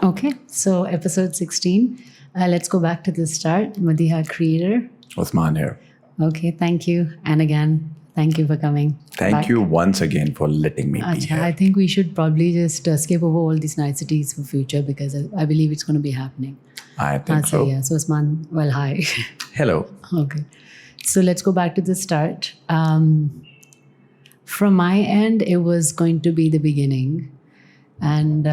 Okay, so episode 16. Let's go back to the start. Madiha, creator. Usman here. Okay, thank you. And again, thank you for coming. Thank you once again for letting me be here. I think we should probably just skip over all these niceties for future because I believe it's going to be happening. I think so. Yeah. So Usman, well, hi. Hello. Okay. So let's go back to the start. From my end, it was going to be the beginning. And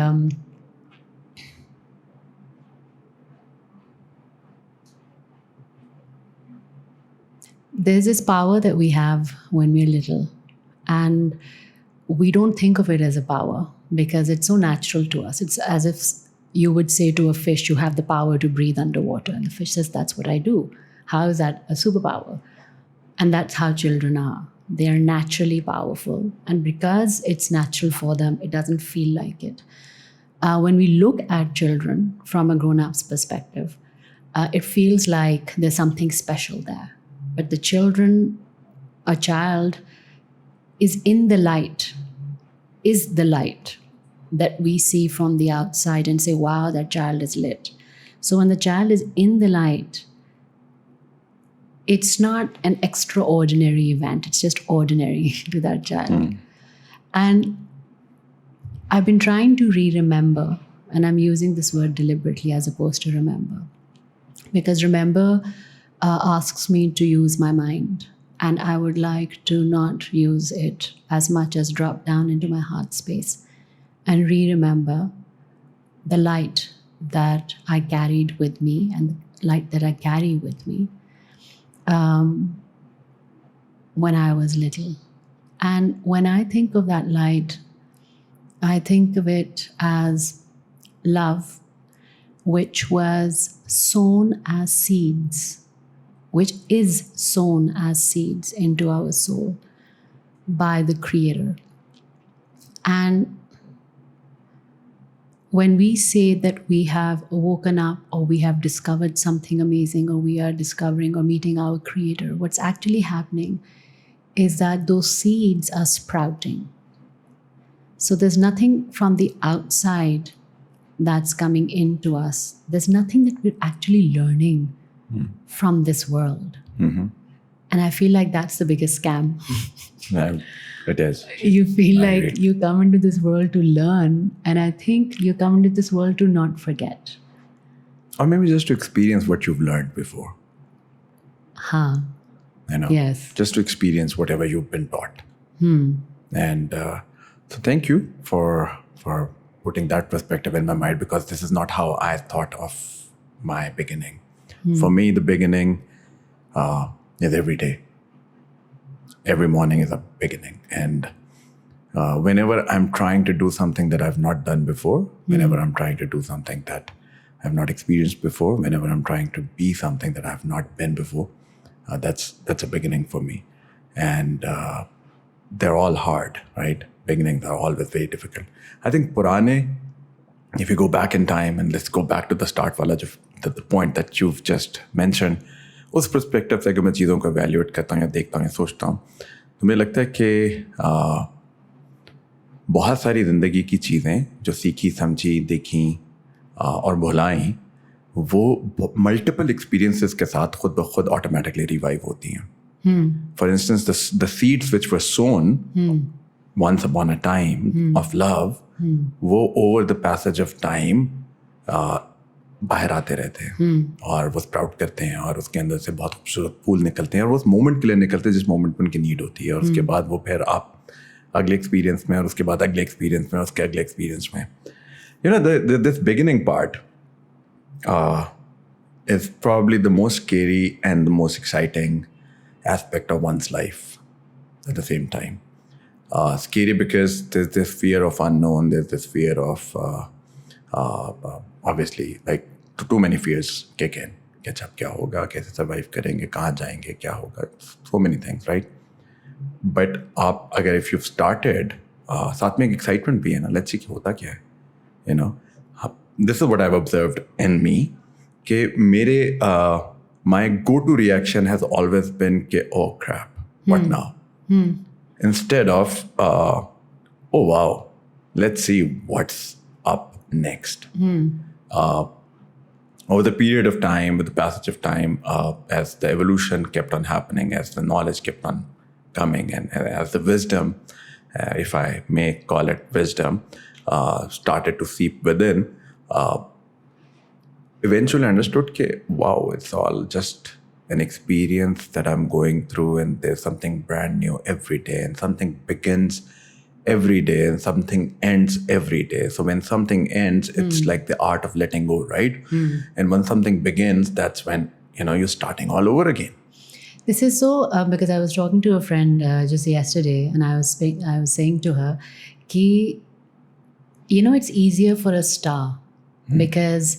there's this power that we have when we're little, and we don't think of it as a power because it's so natural to us. It's as if you would say to a fish, you have the power to breathe underwater. And the fish says, that's what I do. How is that a superpower? And that's how children are. They are naturally powerful. And because it's natural for them, it doesn't feel like it. When we look at children from a grown-up's perspective, it feels like there's something special there. But a child is in the light, is the light that we see from the outside and say, wow, that child is lit. So when the child is in the light, it's not an extraordinary event. It's just ordinary to that child. And I've been trying to remember, and I'm using this word deliberately as opposed to remember, because remember asks me to use my mind, and I would like to not use it as much as drop down into my heart space and remember the light that I carried with me and the light that I carry with me when I was little. And when I think of that light, I think of it as love, which was sown as seeds, which is sown as seeds into our soul by the Creator. And when we say that we have woken up or we have discovered something amazing or we are discovering or meeting our Creator, what's actually happening is that those seeds are sprouting. So there's nothing from the outside that's coming into us. There's nothing that we're actually learning from this world. Mm-hmm. And I feel like that's the biggest scam. Yeah, it is. You feel like you come into this world to learn, and I think you come into this world to not forget. Or maybe just to experience what you've learned before. Yes. Just to experience whatever you've been taught. And so thank you for putting that perspective in my mind, because this is not how I thought of my beginning. For me, the beginning is every day. Every morning is a beginning. And whenever I'm trying to do something that I've not done before, whenever I'm trying to do something that I've not experienced before, whenever I'm trying to be something that I've not been before, that's a beginning for me. And they're all hard, right? Beginnings are always very difficult. I think Purane, if you go back in time, and let's go back to the start wala, the point that you've just mentioned, उस perspective से अगर मैं चीज़ों को evaluate करता हूँ या देखता हूँ या सोचता हूँ, तो मुझे लगता है कि बहुत सारी ज़िंदगी की चीज़ें जो सीखी, समझी, देखी और भुलाई, वो multiple experiences के साथ खुद ब खुद automatically revive होती हैं. For instance, the seeds which were sown once upon a time of love, वो over the passage of time बाहर आते रहते हैं और वो स्प्राउट करते हैं और उसके अंदर से बहुत खूबसूरत फूल निकलते हैं और वो उस मोमेंट के लिए निकलते हैं जिस मोमेंट में उनकी नीड होती है. और उसके बाद वो फिर आप अगले एक्सपीरियंस में और उसके बाद अगले एक्सपीरियंस में और उसके अगले एक्सपीरियंस में. This beginning part is probably the most scary and the most exciting aspect of one's life at the same time. Scary because there's this fear of unknown, there's this fear of obviously like too many fears kick in. अच्छा क्या होगा, कैसे survive करेंगे, कहाँ जाएंगे, क्या होगा, so many things, right? But आप अगर if you've started, साथ में एक excitement भी है ना, let's see कि होता क्या है, this is what I've observed in me, कि मेरे my go-to reaction has always been कि oh crap, what now? Instead of oh wow, let's see what's up next? Over the period of time, with the passage of time, as the evolution kept on happening, as the knowledge kept on coming, and as the wisdom, if I may call it wisdom, started to seep within, eventually understood that, wow, it's all just an experience that I'm going through, and there's something brand new every day, and something begins every day, and something ends every day. So when something ends, it's like the art of letting go, right? And when something begins, that's when, you're starting all over again. This is so because I was talking to a friend just yesterday, and I was saying to her, ki, it's easier for a star because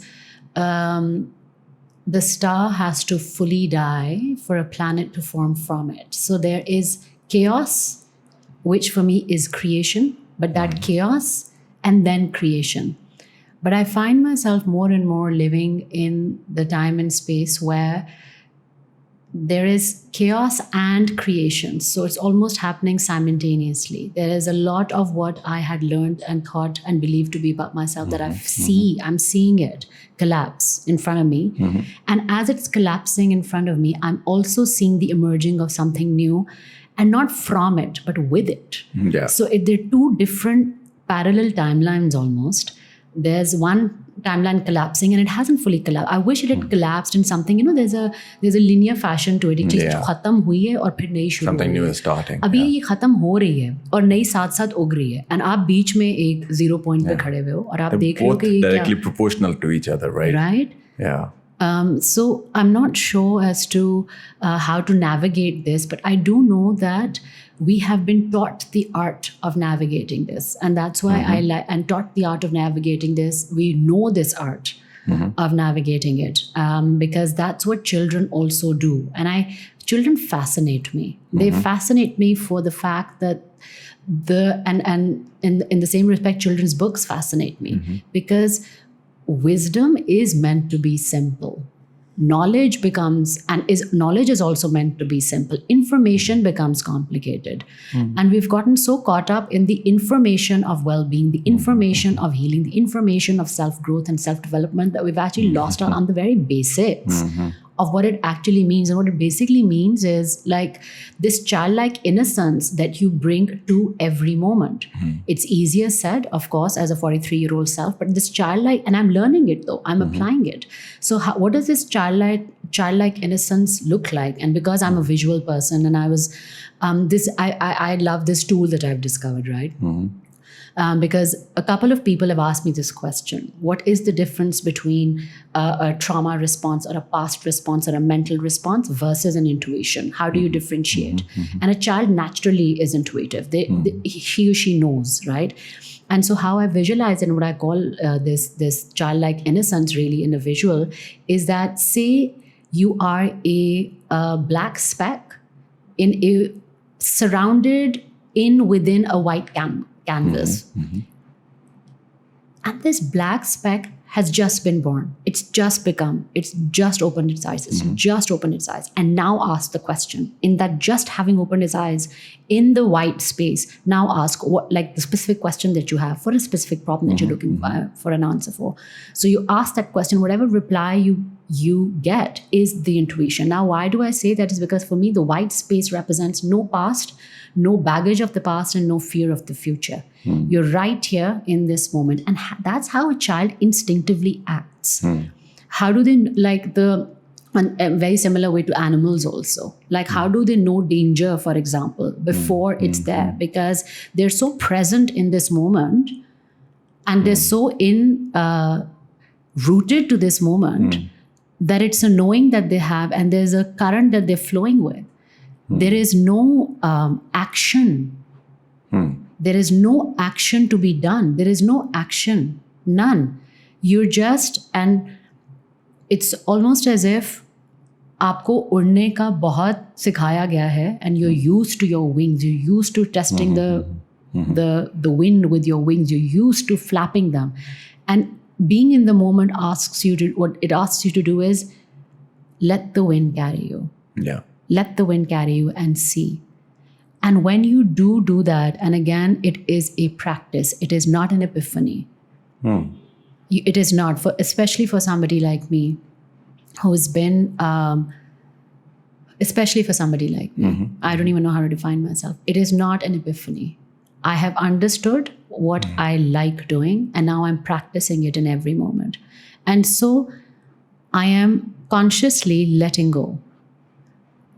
the star has to fully die for a planet to form from it. So there is chaos, which for me is creation, but that chaos and then creation. But I find myself more and more living in the time and space where there is chaos and creation. So it's almost happening simultaneously. There is a lot of what I had learned and thought and believed to be about myself that I'm seeing it collapse in front of me. And as it's collapsing in front of me, I'm also seeing the emerging of something new, and not from it, but with it. Yeah. So they're two different parallel timelines almost. There's one timeline collapsing and it hasn't fully collapsed. I wish it had collapsed in something, there's a linear fashion to it. एक चीज खत्म हुई है और फिर नई शुरू Something हो new रही is starting. अभी ये खत्म हो रही है और नई साथ साथ उग रही है, एंड आप बीच में एक जीरो पॉइंट पे खड़े हुए हो और आप देख रहे हो Both कि ये directly क्या, proportional to each other, right? right? Yeah. So I'm not sure as to how to navigate this, but I do know that we have been taught the art of navigating this, and that's why I like and taught the art of navigating this. We know this art of navigating it because that's what children also do, and children fascinate me. They fascinate me for the fact that and in the same respect, children's books fascinate me because wisdom is meant to be simple. Knowledge knowledge is also meant to be simple. Information becomes complicated. And we've gotten so caught up in the information of well-being, the information of healing, the information of self-growth and self-development that we've actually lost out on the very basics of what it actually means. And what it basically means is like this childlike innocence that you bring to every moment. It's easier said, of course, as a 43-year-old self, but this childlike, and I'm learning it though, I'm applying it. So what does this childlike innocence look like? And because I'm a visual person, and I was I love this tool that I've discovered, right? Because a couple of people have asked me this question: what is the difference between a trauma response or a past response or a mental response versus an intuition? How do you differentiate? And a child naturally is intuitive. He or she knows, right? And so how I visualize and what I call this childlike innocence really in a visual is that, say you are a black speck surrounded within a white canvas. And this black speck has just been born. It's just opened its eyes. It's just opened its eyes. And now ask the question, in that just having opened its eyes in the white space, now ask what, like the specific question that you have for a specific problem that you're looking for an answer for. So you ask that question, whatever reply you get is the intuition. Now, why do I say that? Is because for me, the white space represents no past, no baggage of the past, and no fear of the future. You're right here in this moment. And that's how a child instinctively acts. How do they, like a very similar way to animals also. Like how do they know danger, for example, before it's there? Because they're so present in this moment and they're so rooted to this moment that it's a knowing that they have, and there's a current that they're flowing with. There is no action. There is no action to be done. There is no action. None. You're just, and it's almost as if आपको उड़ने का बहुत सिखाया गया है, and you're used to your wings. You're used to testing the wind with your wings. You're used to flapping them. And being in the moment what it asks you to do is let the wind carry you. Yeah. Let the wind carry you and see. And when you do that, and again, it is a practice. It is not an epiphany. It is not, for especially for somebody like me, who's been especially for somebody like me. I don't even know how to define myself. It is not an epiphany. I have understood what I like doing, and now I'm practicing it in every moment. And so I am consciously letting go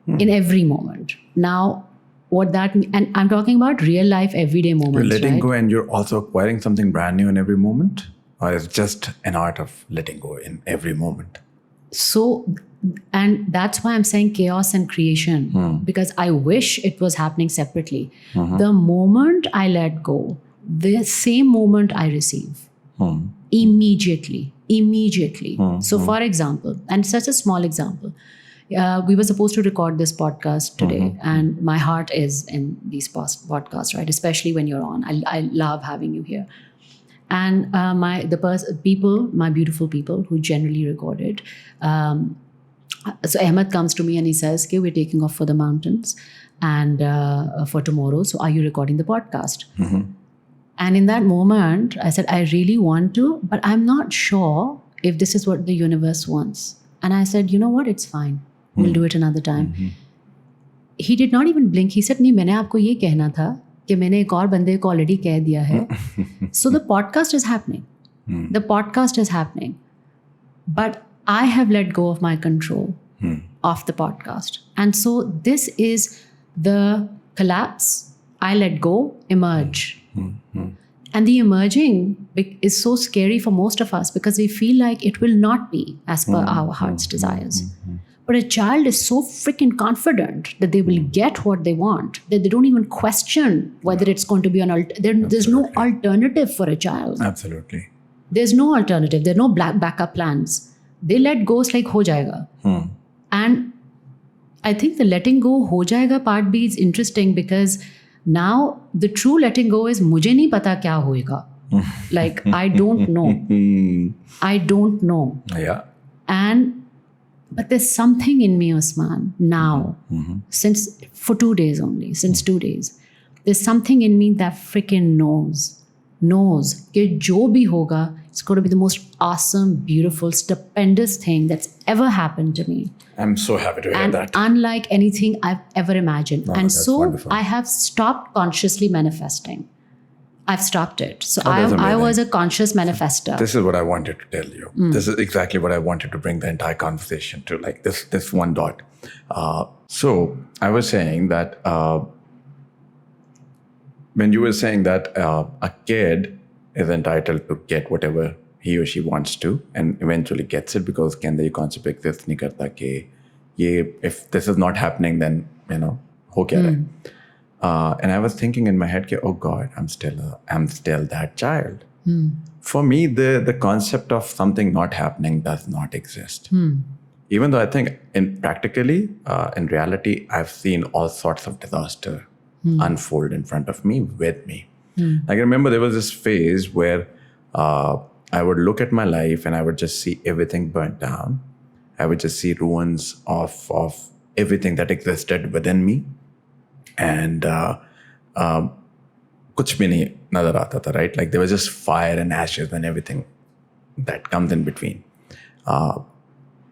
in every moment. Now, what that and I'm talking about real life, everyday moments. You're letting right? go, and you're also acquiring something brand new in every moment, or it's just an art of letting go in every moment. So, and that's why I'm saying chaos and creation, because I wish it was happening separately. The moment I let go, the same moment I receive immediately. So, for example, and such a small example, we were supposed to record this podcast today, and my heart is in these podcasts, right? Especially when you're on. I love having you here. And my beautiful people who generally recorded. So Ahmed comes to me and he says, "Okay, we're taking off for the mountains, and for tomorrow. So are you recording the podcast?" And in that moment, I said, "I really want to, but I'm not sure if this is what the universe wants." And I said, "You know what? It's fine. We'll do it another time." He did not even blink. He said, "नहीं, मैंने आपको ये कहना था कि मैंने एक और बंदे को already कह दिया है." So the podcast is happening. The podcast is happening. But I have let go of my control of the podcast. And so this is the collapse. I let go, emerge. And the emerging is so scary for most of us because we feel like it will not be as per our heart's desires. But a child is so freaking confident that they will get what they want, that they don't even question whether it's going to be there's no alternative for a child. Absolutely. There's no alternative. There are no backup plans. They let go, it's like ho jayega. And I think the letting go ho jayega part B is interesting because now the true letting go is mujhe nahi pata kya hoega. Like, I don't know. I don't know. Yeah. But there's something in me, Usman, now, for 2 days only, since 2 days, there's something in me that freaking knows कि जो भी होगा, it's going to be the most awesome, beautiful, stupendous thing that's ever happened to me. I'm so happy to hear that. Unlike anything I've ever imagined. And so wonderful. I have stopped consciously manifesting. I've stopped it. So that's I amazing. was a conscious manifester. This is what I wanted to tell you. This is exactly what I wanted to bring the entire conversation to, like this one dot. So I was saying that when you were saying that a kid is entitled to get whatever he or she wants to and eventually gets it because के अंदर ये concept exist नहीं करता कि ये if this is not happening then हो क्या रहा है. And I was thinking in my head, oh God, I'm still that child. For me, the concept of something not happening does not exist. Even though I think practically, in reality, I've seen all sorts of disaster unfold in front of me, with me. Like, I remember there was this phase where I would look at my life and I would just see everything burnt down. I would just see ruins of everything that existed within me. And कुछ भी नहीं नजर आता था, right? Like, there was just fire and ashes and everything that comes in between.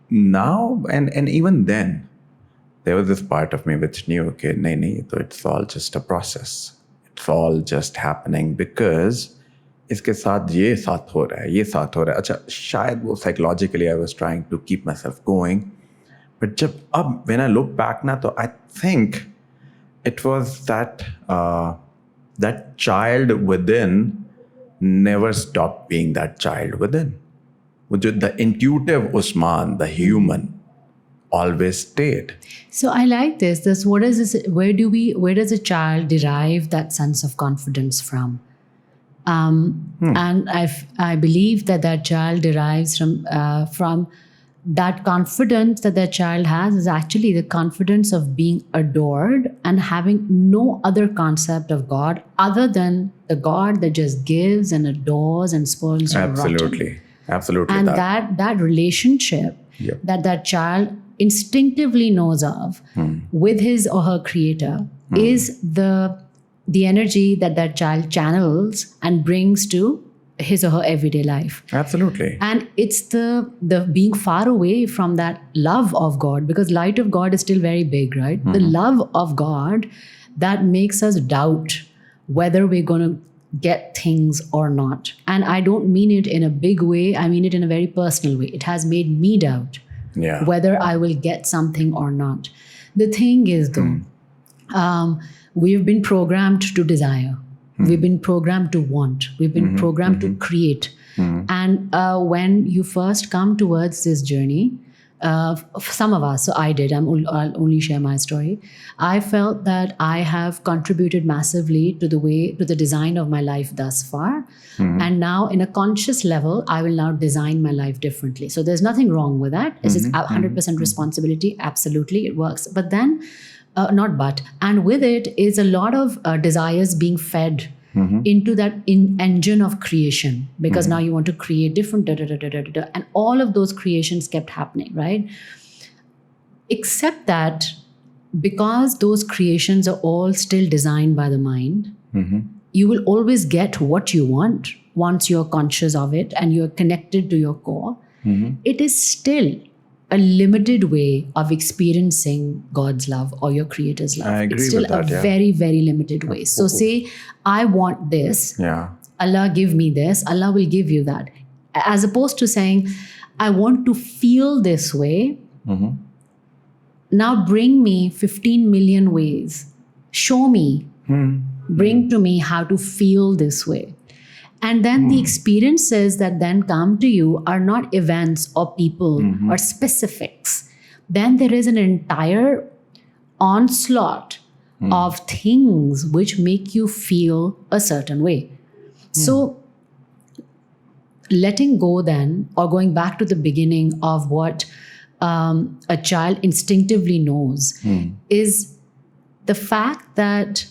Now, and even then, there was this part of me which knew, okay, nahi, so it's all just a process. It's all just happening because इसके साथ ये साथ हो रहा है, ये साथ हो रहा है. अच्छा, शायद वो psychologically I was trying to keep myself going. But जब अब when I look back ना, तो I think it was that child within never stopped being that child within. The intuitive Usman, the human, always stayed. So I like this. What is this? Where does a child derive that sense of confidence from? And I believe that child derives from that confidence that child has is actually the confidence of being adored and having no other concept of God other than the God that just gives and adores and spoils you rotten. Absolutely. And that relationship that child instinctively knows of with his or her creator is the energy that child channels and brings to his or her everyday life. Absolutely. And it's the being far away from that love of God, because light of God is still very big, right? The love of God that makes us doubt whether we're going to get things or not. And I don't mean it in a big way. I mean it in a very personal way. It has made me doubt Yeah. whether I will get something or not. The thing is, though, we've been programmed to desire. We've been programmed to want. We've been programmed to create. And when you first come towards this journey, some of us, so I did, I'll only share my story. I felt that I have contributed massively to the design of my life thus far. And now in a conscious level, I will now design my life differently. So there's nothing wrong with that. This is 100% responsibility. Absolutely, it works. But then, and with it is a lot of desires being fed into that engine of creation, because now you want to create different and all of those creations kept happening, right? Except that because those creations are all still designed by the mind, you will always get what you want once you're conscious of it and you're connected to your core. It is still a limited way of experiencing God's love or your creator's love. I agree it's still with that, a yeah. very, very limited way. So say, I want this. Yeah. Allah give me this. Allah will give you that. As opposed to saying, I want to feel this way. Now bring me 15 million ways. Show me. Bring to me how to feel this way. And then the experiences that then come to you are not events or people or specifics. Then there is an entire onslaught of things which make you feel a certain way. So letting go then, or going back to the beginning of what a child instinctively knows, is the fact that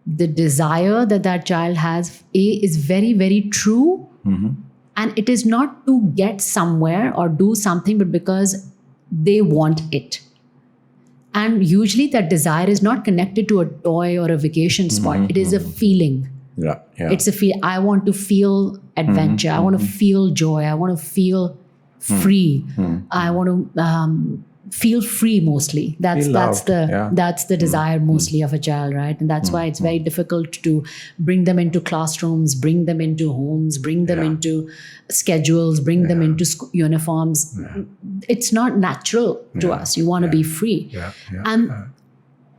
the desire that child has is very, very true. And it is not to get somewhere or do something, but because they want it. And usually that desire is not connected to a toy or a vacation spot. It is a feeling. Yeah. It's a feel. I want to feel adventure. I want to feel joy. I want to feel free. I want to feel free mostly. That's the desire mostly of a child, right? And that's why it's very difficult to bring them into classrooms, bring them into homes, bring them into schedules, bring them into uniforms. It's not natural to us. You want to be free. And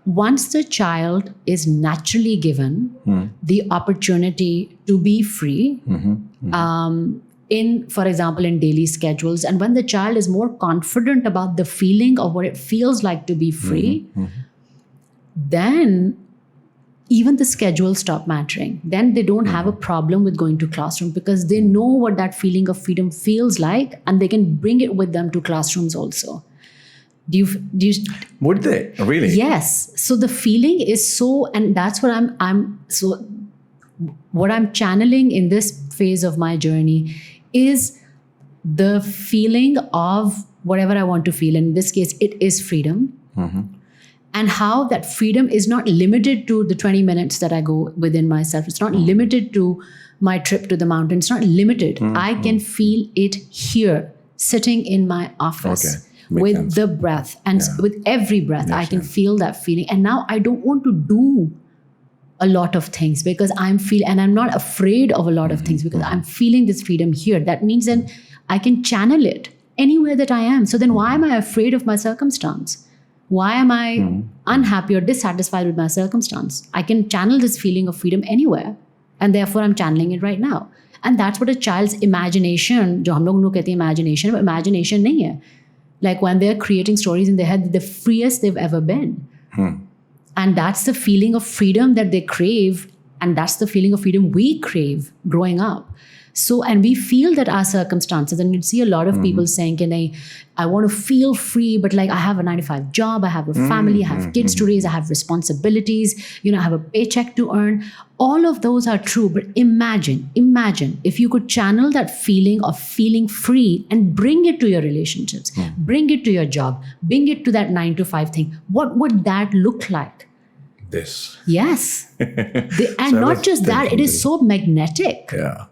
once the child is naturally given the opportunity to be free, for example, in daily schedules, and when the child is more confident about the feeling of what it feels like to be free, then even the schedules stop mattering. Then they don't have a problem with going to classroom, because they know what that feeling of freedom feels like, and they can bring it with them to classrooms also. Do you Would they really? Yes. So the feeling is so, and that's what what I'm channeling in this phase of my journey is the feeling of whatever I want to feel. In this case, it is freedom. And how that freedom is not limited to the 20 minutes that I go within myself. It's not limited to my trip to the mountain. It's not limited. I can feel it here, sitting in my office with the breath. And with every breath, I can feel that feeling. And now I don't want to do a lot of things, because and I'm not afraid of a lot of things, because I'm feeling this freedom here. That means then I can channel it anywhere that I am. So then why am I afraid of my circumstance? Why am I unhappy or dissatisfied with my circumstance? I can channel this feeling of freedom anywhere. And therefore I'm channeling it right now. And that's what a child's imagination, जो हम लोग उनको कहते हैं imagination, but imagination नहीं है. Like when they're creating stories in their head, the freest they've ever been. And that's the feeling of freedom that they crave. And that's the feeling of freedom we crave growing up. So, and we feel that our circumstances, and you see a lot of people saying, I want to feel free, but like I have a 9-to-5 job, I have a family, I have kids to raise, I have responsibilities, I have a paycheck to earn. All of those are true. But imagine if you could channel that feeling of feeling free and bring it to your relationships, bring it to your job, bring it to that 9-to-5 thing. What would that look like? This. Yes. And not just that, it is so magnetic. Yeah.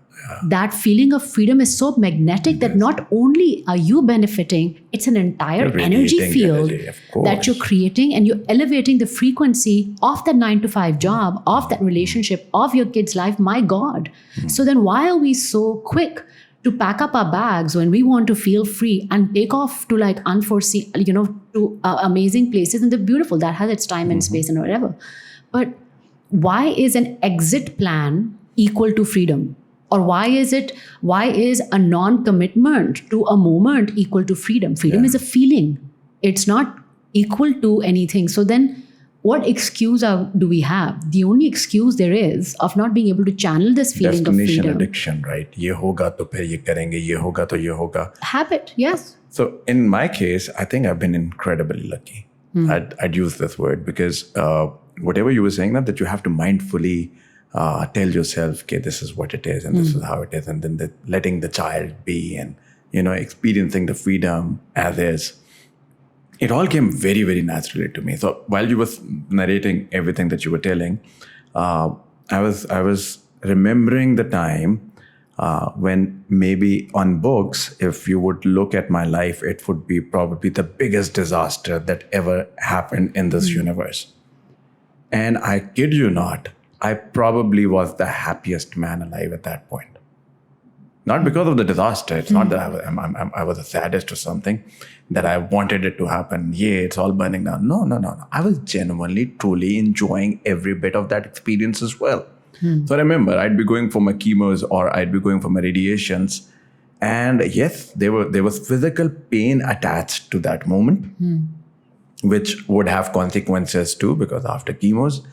that feeling of freedom is so magnetic that not only are you benefiting, it's an entire You're energy radiating field energy, of that you're course. creating, and you're elevating the frequency of that 9 to 5 job, of that relationship, of your kid's life. My God. So then why are we so quick to pack up our bags when we want to feel free and take off to like unforeseen, to amazing places? And they're beautiful. That has its time and space and whatever. But why is an exit plan equal to freedom? Or why is a non-commitment to a moment equal to freedom? Freedom is a feeling. It's not equal to anything. So then what excuse do we have? The only excuse there is of not being able to channel this feeling of Destination freedom. addiction, right? ये होगा तो फिर ये करेंगे, ये होगा तो ये होगा. Habit, yes. So in my case, I think I've been incredibly lucky. I'd use this word because whatever you were saying, that you have to mindfully tell yourself, okay, this is what it is and this is how it is. And then letting the child be and, experiencing the freedom as is. It all came very, very naturally to me. So while you were narrating everything that you were telling, I was remembering the time when maybe on books, if you would look at my life, it would be probably the biggest disaster that ever happened in this universe. And I kid you not, I probably was the happiest man alive at that point. Not because of the disaster. It's not that I was the saddest or something, that I wanted it to happen. Yeah, it's all burning down. No. I was genuinely, truly enjoying every bit of that experience as well. So I remember I'd be going for my chemos or I'd be going for my radiations. And yes, there was physical pain attached to that moment, which would have consequences too, because after chemos,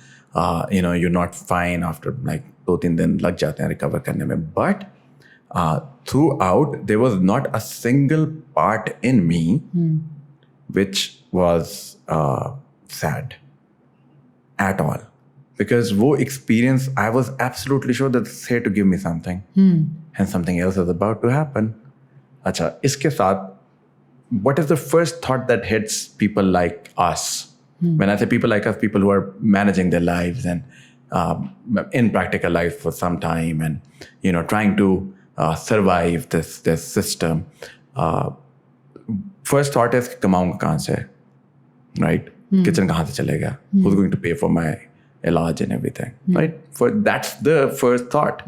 you're not fine after like 2-3 दिन लग जाते हैं recover करने में. But throughout, there was not a single part in me which was sad at all. Because wo experience, I was absolutely sure that it's here to give me something. And something else is about to happen. Acha, iske saath, what is the first thought that hits people like us? When I say people like us, people who are managing their lives and in practical life for some time and, trying to survive this system. First thought is, kamaunga kahan se? Right? Kitchen kahan se chalega? Who's going to pay for my ilaj and everything? Right? That's the first thought.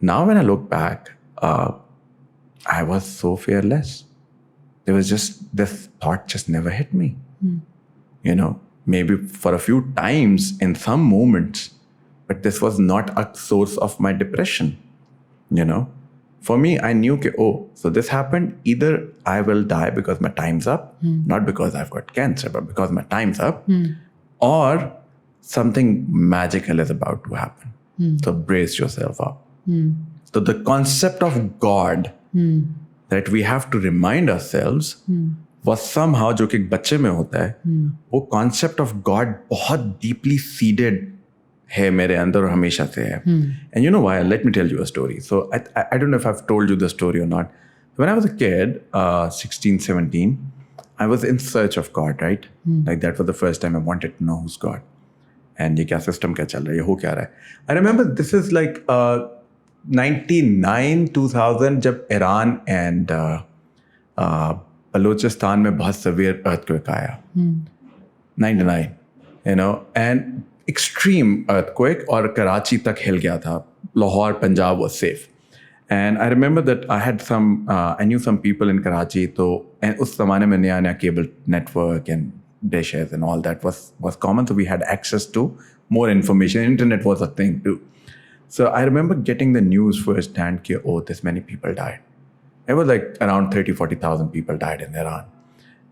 Now when I look back, I was so fearless. There was just, this thought just never hit me. Maybe for a few times in some moments, but this was not a source of my depression. For me, I knew, so this happened, either I will die because my time's up, not because I've got cancer, but because my time's up, or something magical is about to happen. So brace yourself up. So the concept of God that we have to remind ourselves was somehow, जो कि एक बच्चे में होता है, वो concept of God बहुत deeply seated है मेरे अंदर और हमेशा से है. And you know why? Let me tell you a story. So I don't know if I've told you the story or not. When I was a kid, 16, 17, I was in search of God, right? Like that was the first time I wanted to know who's God. And ये क्या system क्या चल रहा है, ये हो क्या रहा है. I remember this is like 99, 2000 जब Iran and Balochistan में बहुत severe earthquake आया. 99, and extreme earthquake और कराची तक हिल गया था. Lahore, Punjab was safe. And I remember that I knew some people in Karachi. And उस ज़माने में नया cable network and dishes and all that was common. So we had access to more information. Internet was a thing too. So I remember getting the news firsthand that this many people died. It was like around 30,000-40,000 people died in Iran.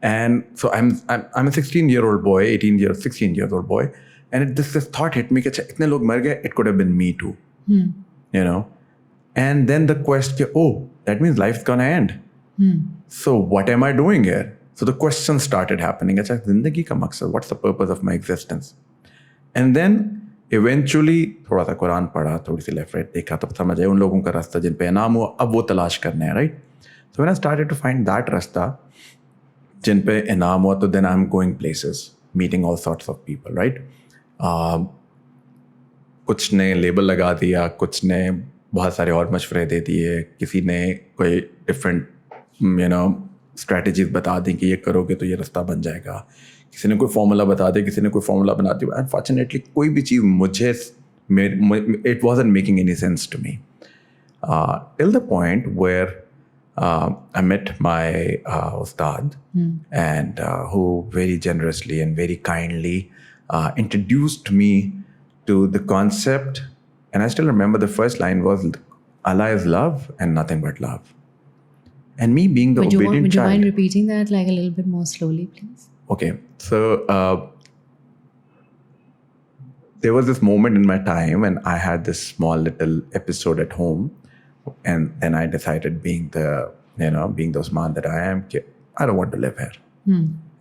And so I'm a 16-year-old boy, 16-year-old boy. And this thought hit me, itne log mar gaye, it could have been me too. And then the question, that means life's gonna end. So what am I doing here? So the questions started happening. Zindagi ka maqsad, what's the purpose of my existence? And then eventually, थोड़ा सा कुरान पढ़ा, थोड़ी सी left right देखा, तब समझ आया उन लोगों का रास्ता जिन पे इनाम हुआ, अब वो तलाश करने हैं, right? So when I started to find that रास्ता जिन पे इनाम हुआ, तो then I'm going places, meeting all sorts of people, right? कुछ ने लेबल लगा दिया, कुछ ने बहुत सारे और मशवरे दे दिए, किसी ने कोई डिफरेंट स्ट्रैटेजीज बता दी कि ये करोगे तो ये रास्ता बन जाएगा, किसी ने कोई फॉर्मूला बता दिया, किसी ने कोई फॉर्मूला बना दिया. अनफॉर्चुनेटली कोई भी चीज़ मुझे it wasn't making any sense to me till the point where I met my ustad, and who very generously and very kindly introduced me to the concept. And I still remember the first line was, Allah is love and nothing but love. And me being the obedient Would you child. mind repeating that like a little bit more slowly, please? Okay, so there was this moment in my time when I had this small little episode at home, and then I decided, being the Usman that I am, I don't want to live here.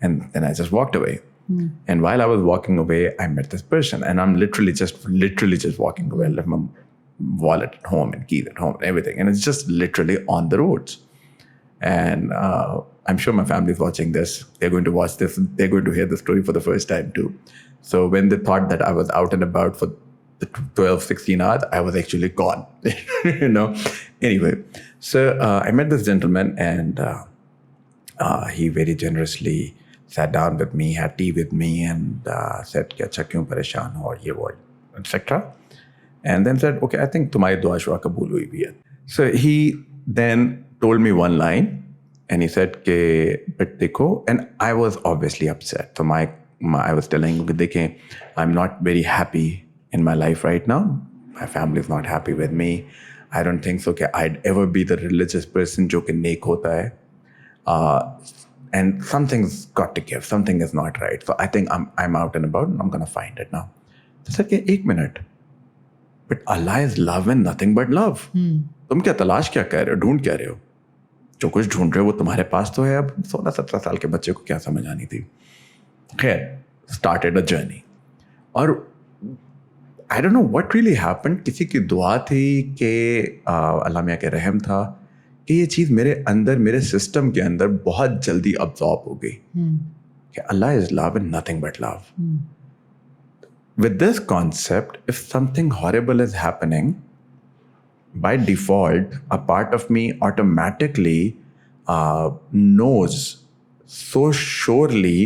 And then I just walked away. And while I was walking away, I met this person, and I'm literally just walking away. I left my wallet at home and keys at home and everything, and it's just literally on the roads. And I'm sure my family is watching this. They're going to watch this. They're going to hear the story for the first time too. So when they thought that I was out and about for the 12, 16 hours, I was actually gone. Anyway, so I met this gentleman, and he very generously sat down with me, had tea with me, and said, "Acha kyun pareshan ho, ye wo," etc. And then said, "Okay, I think tumhari dua shua kabool hui bhi hai." So he then told me one line, and he said, "But dekho," and I was obviously upset. So I was telling him, "Dekhe, I'm not very happy in my life right now. My family is not happy with me. I don't think so that I'd ever be the religious person जो कि नेक होता है. And something's got to give. Something is not right. So I think I'm out and about, and I'm going to find it now." So I said, "1 minute. But Allah is love and nothing but love. तुम क्या तलाश क्या कर रहे हो? ढूंढ क्या रहे हो? जो कुछ ढूंढ रहे हो वो तुम्हारे पास तो है. अब 16-17 साल के बच्चे को क्या समझ आनी थी. खैर, started a journey. और I don't know what really happened. किसी की दुआ थी कि अल्लाह मियाँ के रहम था कि ये चीज़ मेरे अंदर, मेरे सिस्टम के अंदर बहुत जल्दी अब्जॉर्ब हो गई कि Allah is love and nothing but love. With this concept, if something horrible is happening, by default, a part of me automatically knows so surely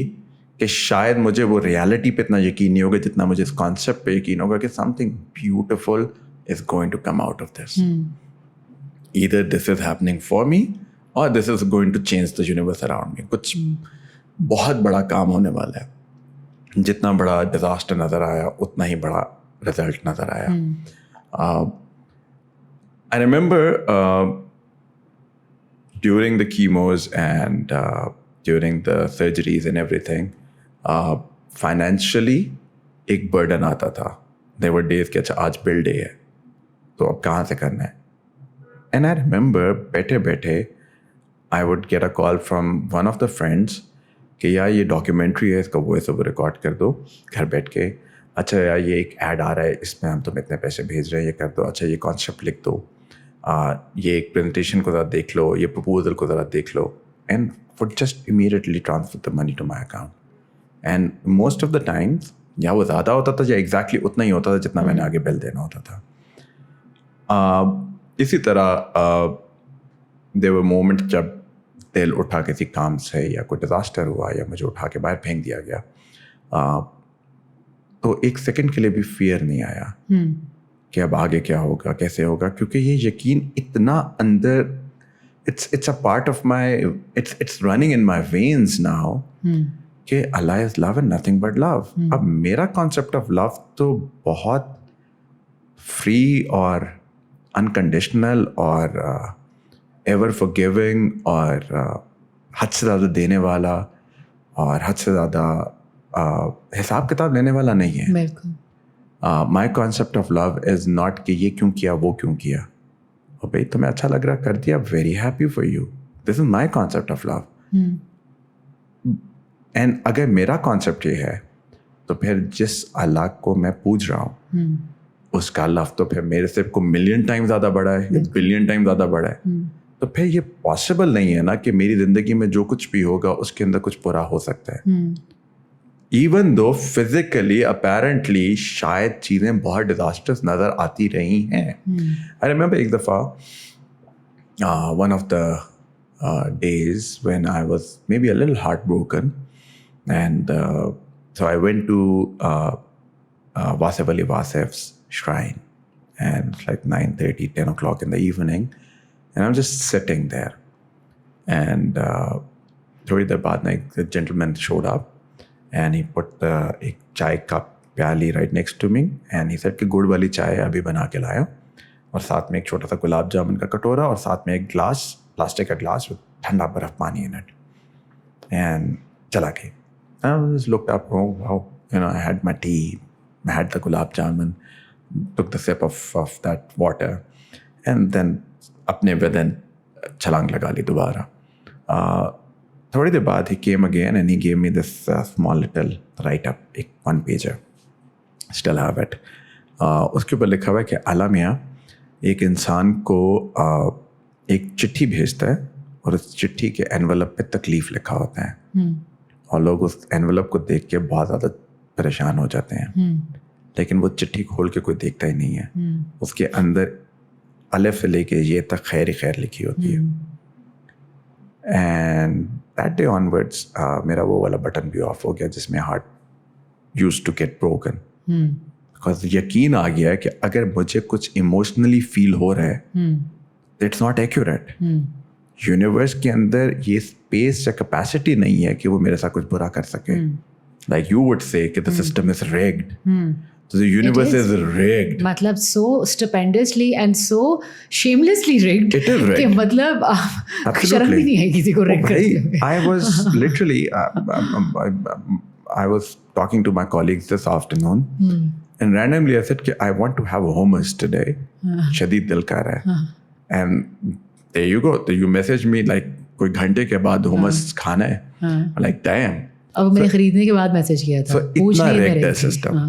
कि शायद मुझे वो रियलिटी पे इतना यकीन नहीं होगा जितना मुझे इस कॉन्सेप्ट पे यकीन होगा कि something beautiful is going to come out of this. Either this is happening for me और this is going to change the universe around me. कुछ बहुत बड़ा काम होने वाला है. जितना बड़ा डिजास्टर नजर आया उतना ही बड़ा रिजल्ट नजर आया. I remember during the chemos and during the surgeries and everything, financially एक burden आता था. There were days कि अच्छा आज bill day है तो अब कहाँ से करना है. And I remember बैठे बैठे I would get a call from one of the friends कि यार ये डॉक्यूमेंट्री है, इसका वॉइस ओवर रिकॉर्ड कर दो घर बैठ के. अच्छा यार ये एक ऐड आ रहा है, इसमें हम तुम्हें इतने पैसे भेज रहे हैं, ये कर दो. अच्छा ये कॉन्सेप्ट लिख दो, ये एक प्रेजेंटेशन को ज़रा देख लो, ये प्रपोजल को ज़रा देख लो. And would just immediately transfer the money to my account. And most of the times या वो ज़्यादा होता था या exactly उतना ही होता था जितना मैंने आगे बिल देना होता था. इसी तरह there were moments जब दिल उठा किसी काम से या कोई डिज़ास्टर हुआ या मुझे उठा के बाहर फेंक दिया गया, तो एक सेकंड के लिए भी फियर नहीं आया कि अब आगे क्या होगा, कैसे होगा, क्योंकि ये यकीन इतना अंदर, it's a part of my, it's running in my veins now कि Allah is love and nothing but love. अब मेरा concept of love तो बहुत free और unconditional और ever forgiving और हद से ज़्यादा देने वाला और हद से ज़्यादा हिसाब किताब लेने वाला नहीं है. बिल्कुल. My concept of love is not कि ये क्यों किया, वो क्यों किया. और भाई तुम्हें अच्छा लग रहा, कर दिया, very happy for you. This is my concept of love. And अगर मेरा concept ये है तो फिर जिस अल्लाह को मैं पूज रहा हूँ उसका लव तो फिर मेरे से को मिलियन टाइम ज़्यादा बड़ा है या बिलियन टाइम ज़्यादा बड़ा है. तो फिर ये पॉसिबल नहीं है ना कि मेरी ज़िंदगी में जो कुछ भी होगा उसके अंदर कुछ बुरा हो सकता है. इवन दो फिजिकली अपेरेंटली शायद चीज़ें बहुत डिजास्टर्स नज़र आती रही हैं. आई रिमेंबर एक दफ़ा one of the days when I was maybe a little heartbroken, and so I went to Vasef Ali Vasef's shrine, and it's like 9:30, 10 o'clock in the evening, and I'm just sitting there, and थोड़ी देर बाद a gentleman showed up, and he put एक चाय का प्याली right next to me, and he said कि गुड़ वाली चाय अभी बना के लाया, और साथ में एक छोटा सा गुलाब जामुन का कटोरा, और साथ में एक ग्लास, प्लास्टिक का ग्लास with ठंडा बर्फ पानी in it, and चला गई. I just looked up, oh wow, I had my tea, I had the gulab jamun, took the sip of that water, and then अपने within छलांग लगा ली दोबारा. थोड़ी देर बाद he came again and he gave me this small little write-up, एक one pager, still have it. उसके ऊपर लिखा हुआ है कि आला मियाँ एक इंसान को एक चिट्ठी भेजता है, और उस चिट्ठी के एनवलप पे तकलीफ लिखा होता है, और लोग उस एनवलप को देख के बहुत ज़्यादा परेशान हो जाते हैं, लेकिन वो चिट्ठी खोल के कोई देखता ही नहीं है. उसके अंदर अलिफ से लेके ये तक खैर ही खैर लिखी होती है. एंड दैट डे ऑनवर्ड्स मेरा वो वाला बटन भी ऑफ हो गया जिसमें heart used to get broken, because यकीन आ गया कि अगर मुझे कुछ इमोशनली फील हो रहा है, इट्स नॉट एक्यूरेट. यूनिवर्स के अंदर ये स्पेस या कैपेसिटी नहीं है कि वो मेरे साथ कुछ बुरा कर सके. लाइक यू वुड से कि the system is rigged. So the universe is rigged. मतलब so stupendously and so shamelessly rigged. It is rigged. कि मतलब शर्म भी नहीं है किसी को रिग करते हुए. I was literally, I was talking to my colleagues this afternoon, and randomly I said कि I want to have hummus today. शदीद दिल कर रहा है. And there you go. You message me like कोई घंटे के बाद hummus खाना है. Like damn. अब मैंने खरीदने के बाद मैसेज किया था. So इतना rigged है system.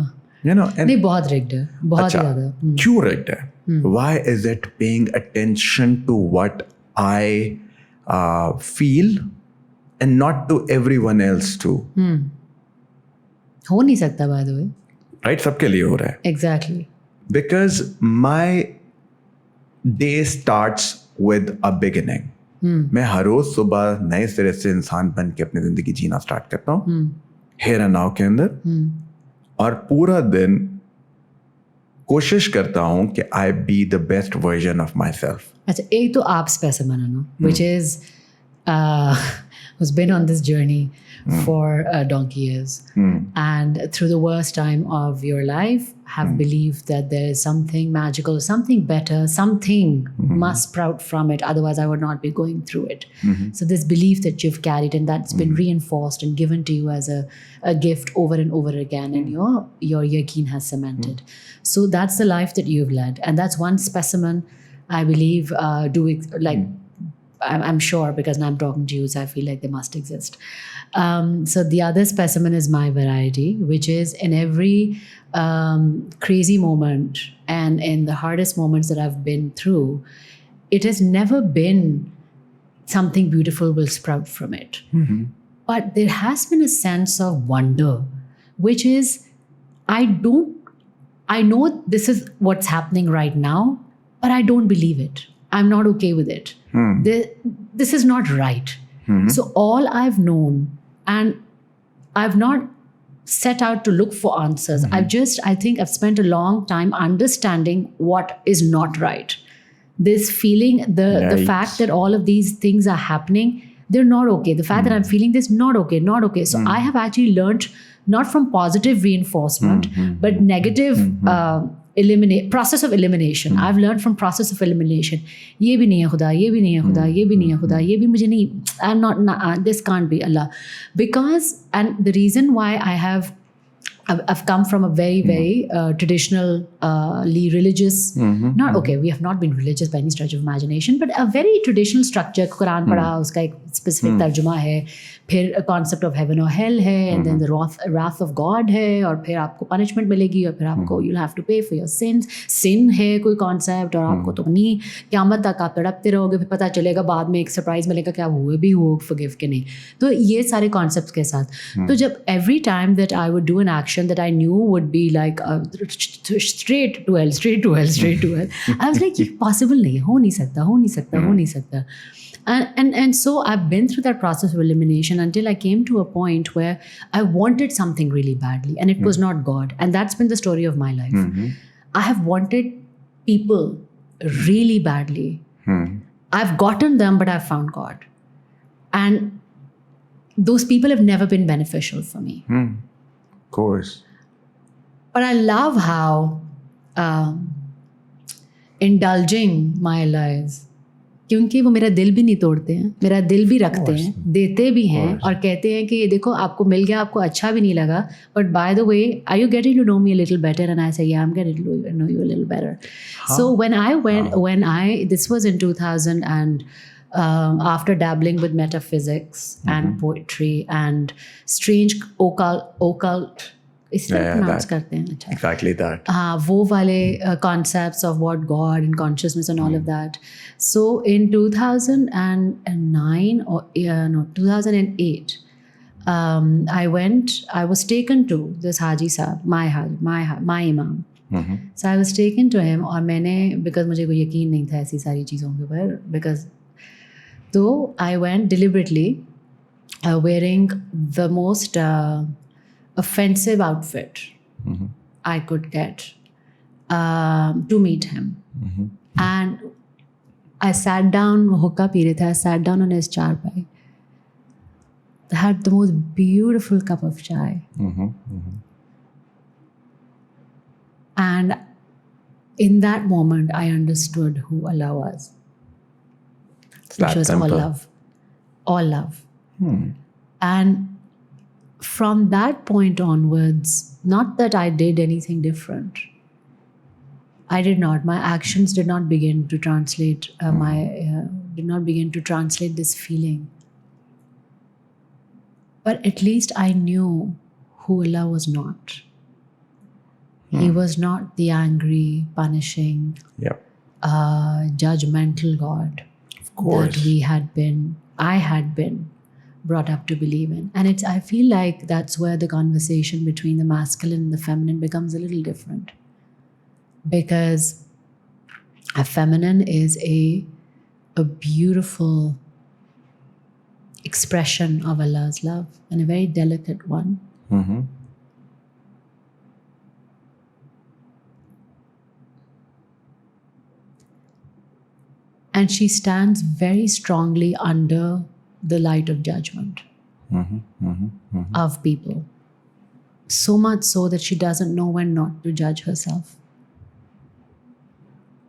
नहीं बहुत रिग्ड है, बहुत ज़्यादा. क्यों रिग्ड है? Why is it paying attention to what I feel and not to everyone else too? हो नहीं सकता by the way. Right, सबके लिए हो रहा है. Exactly. Because my day starts with a beginning. मैं हर रोज सुबह नए सिरे से इंसान बन के अपनी जिंदगी जीना स्टार्ट करता हूँ here and now के अंदर, और पूरा दिन कोशिश करता हूँ कि I be the best version of myself. अच्छा, एक तो आप स्पेसिमेन है ना, which is who's been on this journey for donkey years, and through the worst time of your life have believed that there is something magical, something better, something must sprout from it, otherwise I would not be going through it. So this belief that you've carried and that's been reinforced and given to you as a gift over and over again, and your yaqeen has cemented. So that's the life that you've led, and that's one specimen I believe I'm sure, because now I'm talking to you, so I feel like they must exist. So the other specimen is my variety, which is in every crazy moment and in the hardest moments that I've been through, it has never been something beautiful will sprout from it. But there has been a sense of wonder, which is, I know this is what's happening right now, but I don't believe it. I'm not okay with it. This is not right. So all I've known, and I've not set out to look for answers. I think I've spent a long time understanding what is not right. This feeling, the fact that all of these things are happening, they're not okay. The fact that I'm feeling this, not okay, not okay. So I have actually learned not from positive reinforcement, but negative process of elimination. I've learned from process of elimination. ये भी नहीं है खुदा, ये भी नहीं है खुदा, ये भी नहीं है खुदा, ये भी मुझे नहीं. I'm not, this can't be Allah. Because, and the reason why I have I've come from a very, very traditionally religious, we have not been religious by any stretch of imagination, but a very traditional structure. Quran पढ़ा, उसका एक specific तर्जुमा है, फिर a concept of heaven or hell है, and then the wrath of God है, और फिर आपको punishment मिलेगी, और फिर आपको you'll have to pay for your sins. Sin है कोई concept, और आपको तो नहीं, क़यामत तक आप तड़पते रहोगे, फिर पता चलेगा बाद में एक surprise मिलेगा कि आप हुए भी हो forgive के नहीं. तो ये सारे concepts के साथ, तो जब every time that I would do an action that I knew would be like straight to hell, straight to hell, straight to hell. I was like, ये possible नहीं है, हो नहीं सकता, हो नहीं सकता, हो नहीं सकता. And so I've been through that process of elimination until I came to a point where I wanted something really badly, and it was not God. And that's been the story of my life. I have wanted people really badly. I've gotten them, but I've found God. And those people have never been beneficial for me. Of course. But I love how indulging my lies, क्योंकि वो मेरा दिल भी नहीं तोड़ते हैं, मेरा दिल भी रखते हैं, देते भी हैं, और कहते हैं कि ये देखो आपको मिल गया, आपको अच्छा भी नहीं लगा, but by the way, are you getting to know me a little better? And I say, yeah, I'm getting to know you a little better. So this was in 2000, and after dabbling with metaphysics and poetry and strange occult इस तरह pronounce करते हैं, अच्छा, exactly that. वो वाले concepts of what God and consciousness and all of that. So in 2009 or 2008, I was taken to this Haji Sahab, my Imam. So I was taken to him, और मैंने, because मुझे कोई यकीन नहीं था ऐसी सारी चीज़ों के ऊपर, because though I went deliberately wearing the most offensive outfit I could get to meet him. And I sat down, hookah pee rahe the, I sat down on his charpai. I had the most beautiful cup of chai. And in that moment, I understood who Allah was. Which was all love. All love. And from that point onwards, not that I did anything different. I did not. My actions did not begin to translate this feeling. But at least I knew who Allah was not. He was not the angry, punishing, judgmental God that I had been brought up to believe in. And I feel like that's where the conversation between the masculine and the feminine becomes a little different. Because a feminine is a beautiful expression of Allah's love, and a very delicate one. And she stands very strongly under the light of judgment of people. So much so that she doesn't know when not to judge herself.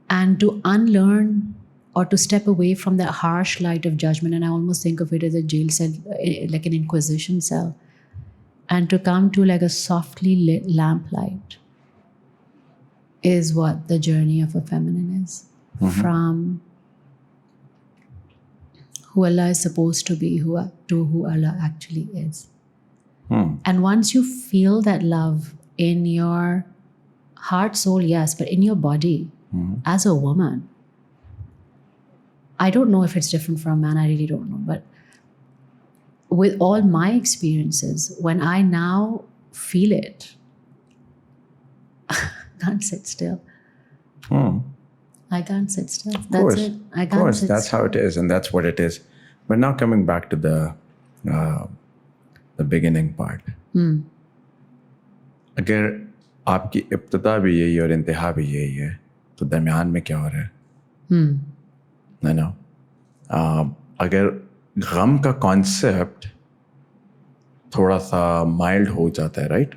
And to unlearn or to step away from that harsh light of judgment, and I almost think of it as a jail cell, like an inquisition cell, and to come to like a softly lit lamplight is what the journey of a feminine is. From who Allah is supposed to be to who Allah actually is. And once you feel that love in your heart, soul, yes, but in your body, as a woman, I don't know if it's different from a man, I really don't know. But with all my experiences, when I now feel it, I can't sit still. I can't sit still. That's it. I can't sit still. Of course, that's how it is, and that's what it is. But now coming back to the beginning part. अगर आपकी इब्तिदा भी यही और इंतहा भी यही है, तो दरमियान में क्या हो रहा है? अगर गम का कॉन्सेप्ट थोड़ा सा माइल्ड हो जाता है, राइट?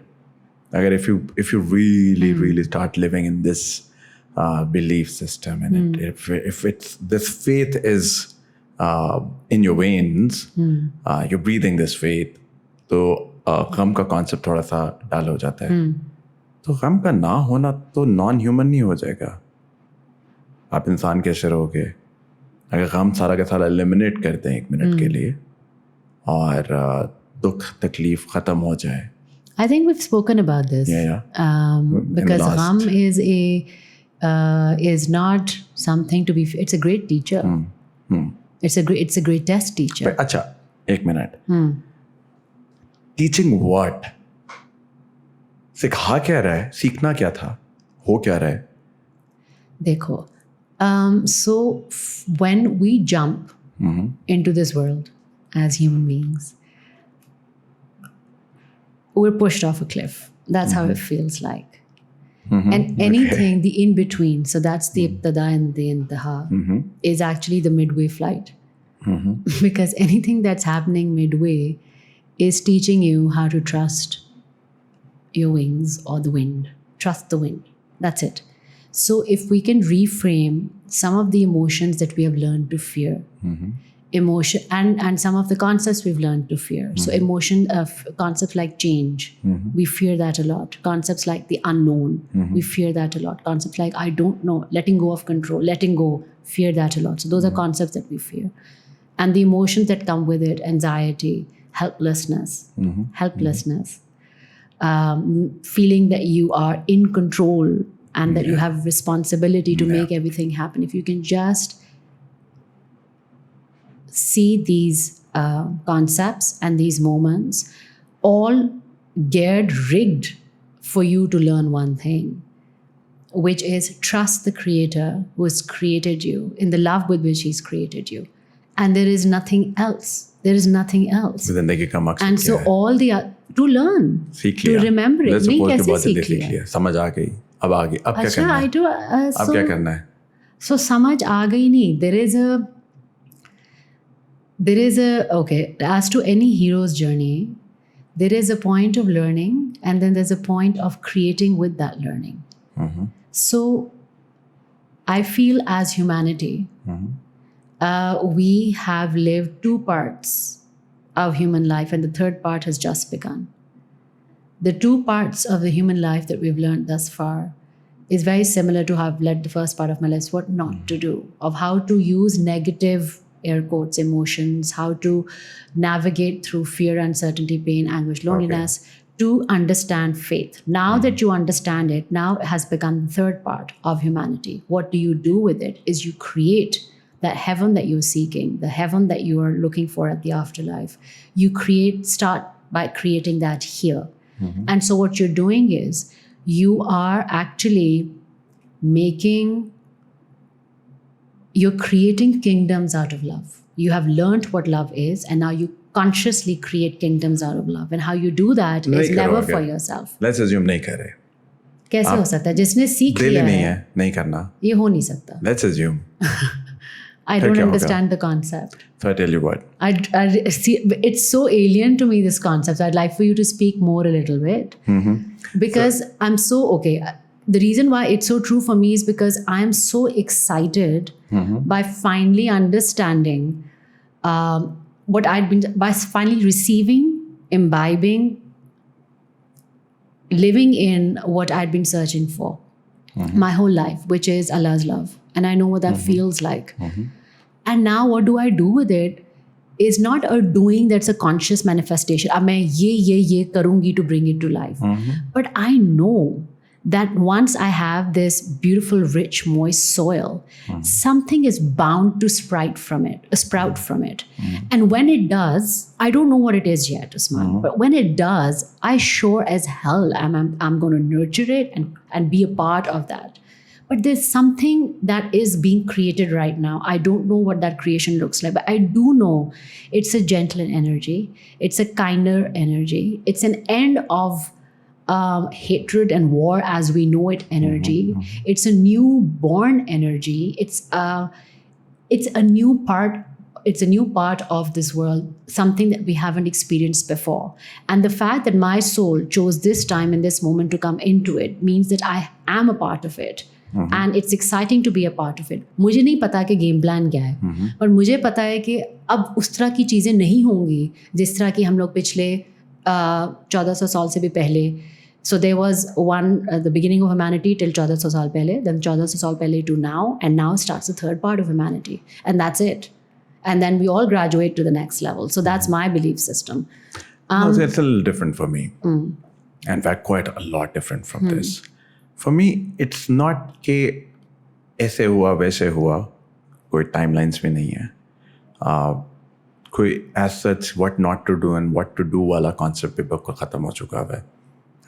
अगर if you really start living in this belief system, and if it's this faith is in your veins, you're breathing this faith, so गम का कॉन्सेप्ट थोड़ा सा डाल हो जाता है, तो गम का ना होना तो नॉन ह्यूमन नहीं हो जाएगा? आप इंसान कैसे रहोगे अगर गम सारा का सारा एलिमिनेट कर दें 1 मिनट के लिए और दुख तकलीफ ख़त्म हो जाए? I think we've spoken about this. Yeah. Because last- gham is not something to be. It's a great teacher. It's a great test teacher. अच्छा 1 मिनट, टीचिंग व्हाट? सिखा क्या रहा है, सीखना क्या था, हो क्या रहा है? देखो, so when we jump into this world as human beings, we're pushed off a cliff. That's how it feels like. And anything, the in between, so that's the ibtada and the intaha, is actually the midway flight. Because anything that's happening midway is teaching you how to trust your wings or the wind. Trust the wind. That's it. So if we can reframe some of the emotions that we have learned to fear, emotion and some of the concepts we've learned to fear. So emotion of concepts like change, we fear that a lot. Concepts like the unknown, we fear that a lot. Concepts like I don't know, letting go of control, letting go, fear that a lot. So those are concepts that we fear. And the emotions that come with it, anxiety, helplessness, feeling that you are in control and that you have responsibility to make everything happen. If you can just see these concepts and these moments all rigged for you to learn one thing, which is trust the creator who has created you in the love with which he's created you, and there is nothing else. जिंदगी का मकसद And so क्या है? all the to learn, सीख to लिया, remember it. Let's नहीं, suppose कि कैसे बहुत जल्दी सीख लिया? समझ आ गई, अब आगे अब क्या अच्छा, करना I है? do. अब क्या करना है? So समझ आ गई नहीं. There is a, okay, as to any hero's journey, there is a point of learning and then there's a point of creating with that learning. So I feel as humanity, we have lived 2 parts of human life and the 3rd part has just begun. The 2 parts of the human life that we've learned thus far is very similar to how I've led the first part of my life, what not to do, of how to use negative air quotes emotions, how to navigate through fear, uncertainty, pain, anguish, loneliness, to understand faith. Now that you understand it, now it has become the 3rd part of humanity. What do you do with it is you create that heaven that you're seeking, the heaven that you are looking for at the afterlife. You start by creating that here. And so what you're doing is you are actually you're creating kingdoms out of love. You have learned what love is, and now you consciously create kingdoms out of love. And how you do that is never for yourself. Let's assume नहीं कर रहे, कैसे हो सकता है? जिसने सीख दिल लिया नहीं है है, नहीं करना. ये हो नहीं सकता. Let's assume. I फिर don't क्या होगा? understand the concept. So I tell you what. I see, it's so alien to me, this concept. I'd like for you to speak more a little bit. Because I'm so, okay, the reason why it's so true for me is because I'm so excited by finally understanding by finally receiving, imbibing, living in what I'd been searching for my whole life, which is Allah's love. And I know what that feels like. And now what do I do with it is not a doing that's a conscious manifestation. अब मैं ये करूँगी to bring it to life. But I know that once I have this beautiful, rich, moist soil, something is bound to sprout from it. And when it does, I don't know what it is yet, Usman, but when it does, I sure as hell I'm going to nurture it and be a part of that. But there's something that is being created right now. I don't know what that creation looks like, but I do know it's a gentler energy. It's a kinder energy. It's an end of hatred and war as we know it energy. It's a newborn energy. It's a new part. It's a new part of this world, something that we haven't experienced before. And the fact that my soul chose this time and this moment to come into it means that I am a part of it. And it's exciting to be a part of it. मुझे नहीं पता कि game plan क्या है, पर मुझे पता है कि अब उस तरह की चीज़ें नहीं होंगी जिस तरह की हम लोग पिछले 1400 साल से भी पहले. So there was one the beginning of humanity till 1400 साल पहले, then 1400 साल पहले to now, and now starts the third part of humanity, and that's it. And then we all graduate to the next level. So that's my belief system. No, so it's a little different for me. In fact, quite a lot different from this. For me, it's not कि ऐसे हुआ वैसे हुआ, कोई timelines भी नहीं है. कोई as such what not to do and what to do वाला concept भी बिल्कुल ख़त्म हो चुका है.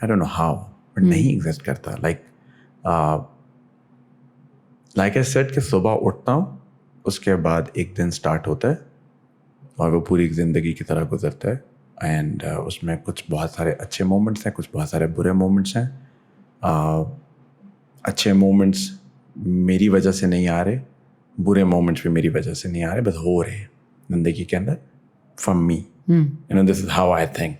I don't know how, but नहीं exist करता. Like I said कि सुबह उठता हूँ, उसके बाद एक दिन start होता है और वो पूरी ज़िंदगी की तरह गुजरता है. एंड उसमें कुछ बहुत सारे अच्छे मोमेंट्स हैं, कुछ बहुत सारे बुरे मोमेंट्स हैं. अच्छे मोमेंट्स मेरी वजह से नहीं आ रहे, बुरे मोमेंट्स भी मेरी वजह से नहीं आ रहे, बस हो रहे हैं ज़िंदगी के अंदर. From me, you know, this is how I think.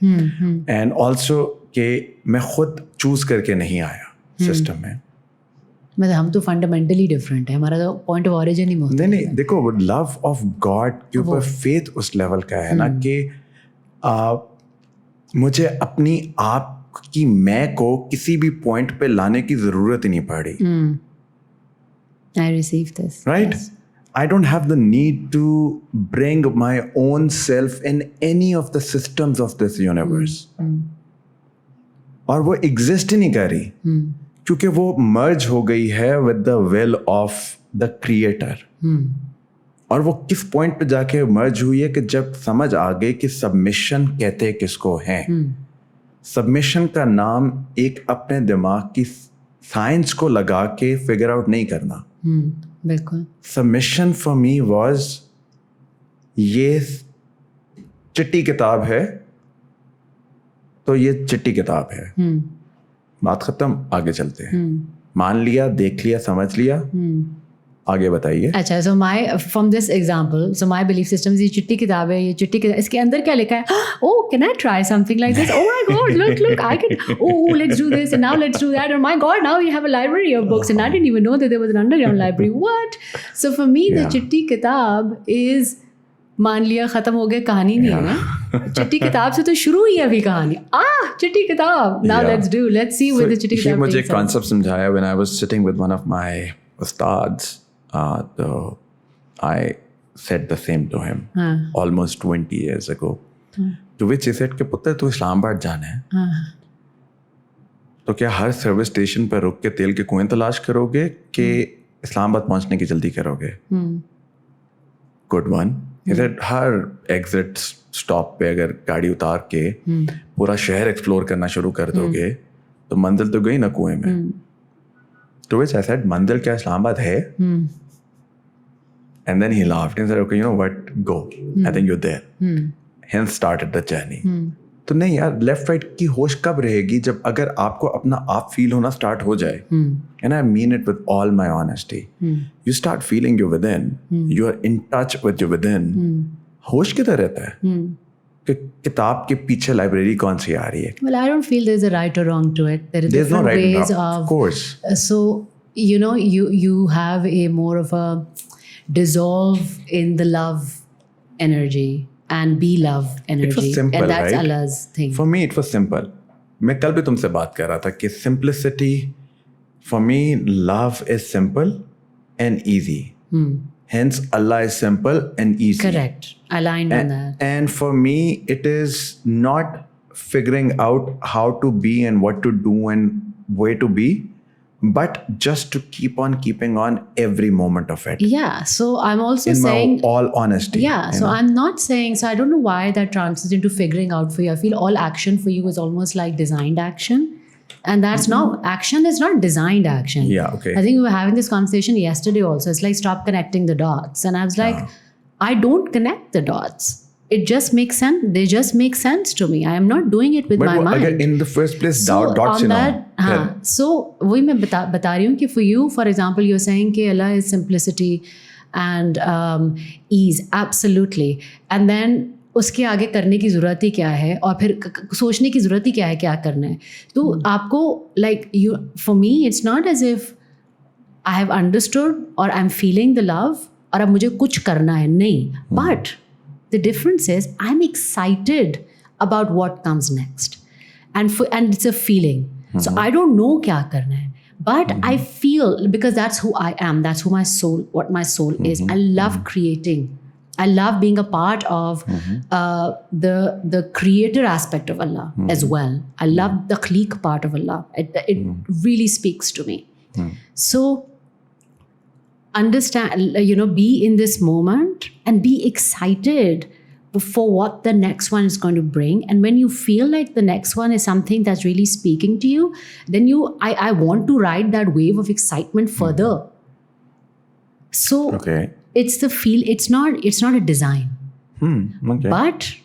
And also कि मैं खुद चूज़ करके नहीं आया सिस्टम में. मतलब हम तो फंडामेंटली डिफरेंट है, हमारा तो पॉइंट ऑफ ऑरिजिन ही नहीं नहीं, देखो वो लव ऑफ गॉड के ऊपर फेथ उस लेवल का है ना कि मुझे अपनी आप की मैं को किसी भी पॉइंट पे लाने की जरूरत ही नहीं पड़ी. I received this. Right? Yes. I don't have the need to bring my own self in any of the systems of this universe. और वो एग्जिस्ट ही नहीं कर रही क्योंकि वो मर्ज हो गई है with the will of the creator. और वो किस पॉइंट पे जाके मर्ज हुई है कि जब समझ आ गई कि सबमिशन कहते किसको हैं. सबमिशन का नाम एक अपने दिमाग की साइंस को लगा के फिगर आउट नहीं करना. बिल्कुल. सबमिशन फॉर मी वाज ये चिट्टी किताब है तो ये चिट्टी किताब है, बात खत्म, आगे चलते हैं. मान लिया, देख लिया, समझ लिया, आगे बताइए. अच्छा, so my from this example, so my belief system is ये चिट्टी किताब है, ये चिट्टी किताब, इसके अंदर क्या लिखा है? Oh, can I try something like this? Oh my God, look, I can. Oh, let's do this and now let's do that. Oh my God, now we have a library of books and I didn't even know that there was an underground library. What? So for me, the चिट्टी किताब is मान लिया, खत्म हो गया, कहानी नहीं है. चिट्टी किताब से तो शुरू ही है अभी कहानी. चिट्टी किताब. Now let's see where the चिट्टी किताब. मुझे एक concept समझाया when I was sitting with one of my ustads. I said the same to him almost 20 years ago. To which he said कि पुत्र तू इस्लामाबाद जाना है तो क्या हर सर्विस स्टेशन पर रुक के तेल के कुएं तलाश करोगे कि इस्लामाबाद पहुंचने की जल्दी करोगे? Good one. He said her exit stop पे अगर गाड़ी उतार के पूरा शहर एक्सप्लोर करना शुरू कर दोगे तो मंजिल तो गई ना कुएं में. To which I said, मंदिर क्या इस्लामाबाद है? And then he laughed and said, okay, you know what, go. I think you're there. Hence started the journey. तो नहीं यार, लेफ्ट राइट की होश कब रहेगी जब अगर आपको अपना आप फील होना स्टार्ट हो जाए. And I mean it with all my honesty. You start feeling your within. You are in touch with your within. होश किधर रहता है? कि किताब के पीछे लाइब्रेरी कौन सी आ रही है? Well, I don't feel there's a right or wrong to it. There are There's different no right ways or wrong, of course. So, you know, you have a more of a dissolve in the love energy and be love energy. It was simple, and that's right? Allah's thing. For me, it was simple. मैं कल भी तुमसे बात कर रहा था कि simplicity, for me, love is simple and easy. Hence, Allah is simple and easy. Correct. Aligned on that. And for me, it is not figuring out how to be and what to do and where to be, but just to keep on keeping on every moment of it. Yeah. So I'm also in saying. my all honesty. Yeah. So I'm not saying. So I don't know why that translates into figuring out for you. I feel all action for you is almost like designed action. And that's not, action is not designed action. Yeah, okay. I think we were having this conversation yesterday also. It's like, stop connecting the dots. And I was like, I don't connect the dots. It just makes sense. They just make sense to me. I am not doing it with my mind. But in the first place, So dots, on you know. that, so वही मैं बता रही हूँ कि for you, for example, you're saying कि Allah is simplicity and ease. Absolutely. And then उसके आगे करने की ज़रूरत ही क्या है और फिर सोचने की ज़रूरत ही क्या है, क्या करना है. तो आपको like you, for me it's not as if I have understood or I'm feeling the love और अब मुझे कुछ करना है, नहीं. But the difference is I'm excited about what comes next. And it's a feeling. So I don't know kya karna hai. But I feel, because that's who I am, that's who what my soul is. I love creating. I love being a part of the creator aspect of Allah as well. I love the khaliq part of Allah. It really speaks to me. So understand, be in this moment and be excited for what the next one is going to bring. And when you feel like the next one is something that's really speaking to you, then I want to ride that wave of excitement further. So it's the feel. It's not a design. But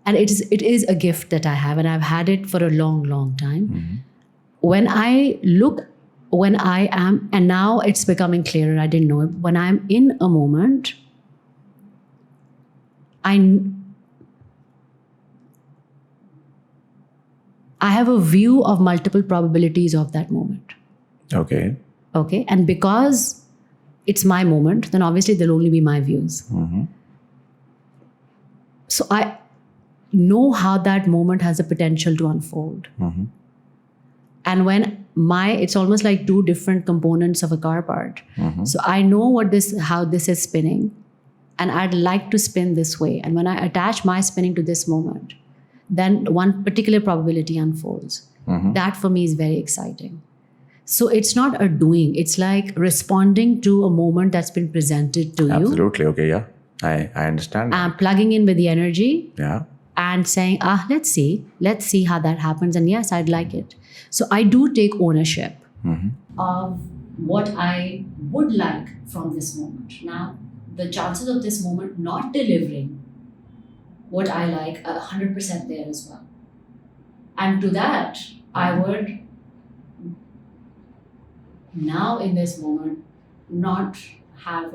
and it is a gift that I have, and I've had it for a long time. When I am, and now it's becoming clearer, I didn't know it, when I'm in a moment, I have a view of multiple probabilities of that moment. Okay. And because it's my moment, then obviously there'll only be my views. So I know how that moment has the potential to unfold. And when it's almost like two different components of a car part. So I know how this is spinning, and I'd like to spin this way. And when I attach my spinning to this moment, then one particular probability unfolds. That for me is very exciting. So it's not a doing. It's like responding to a moment that's been presented to you. Absolutely. Okay. Yeah. I understand. Plugging in with the energy. Yeah. And saying, let's see how that happens. And yes, I'd like it. So I do take ownership of what I would like from this moment. Now, the chances of this moment not delivering what I like are 100% there as well. And to that, I would now in this moment not have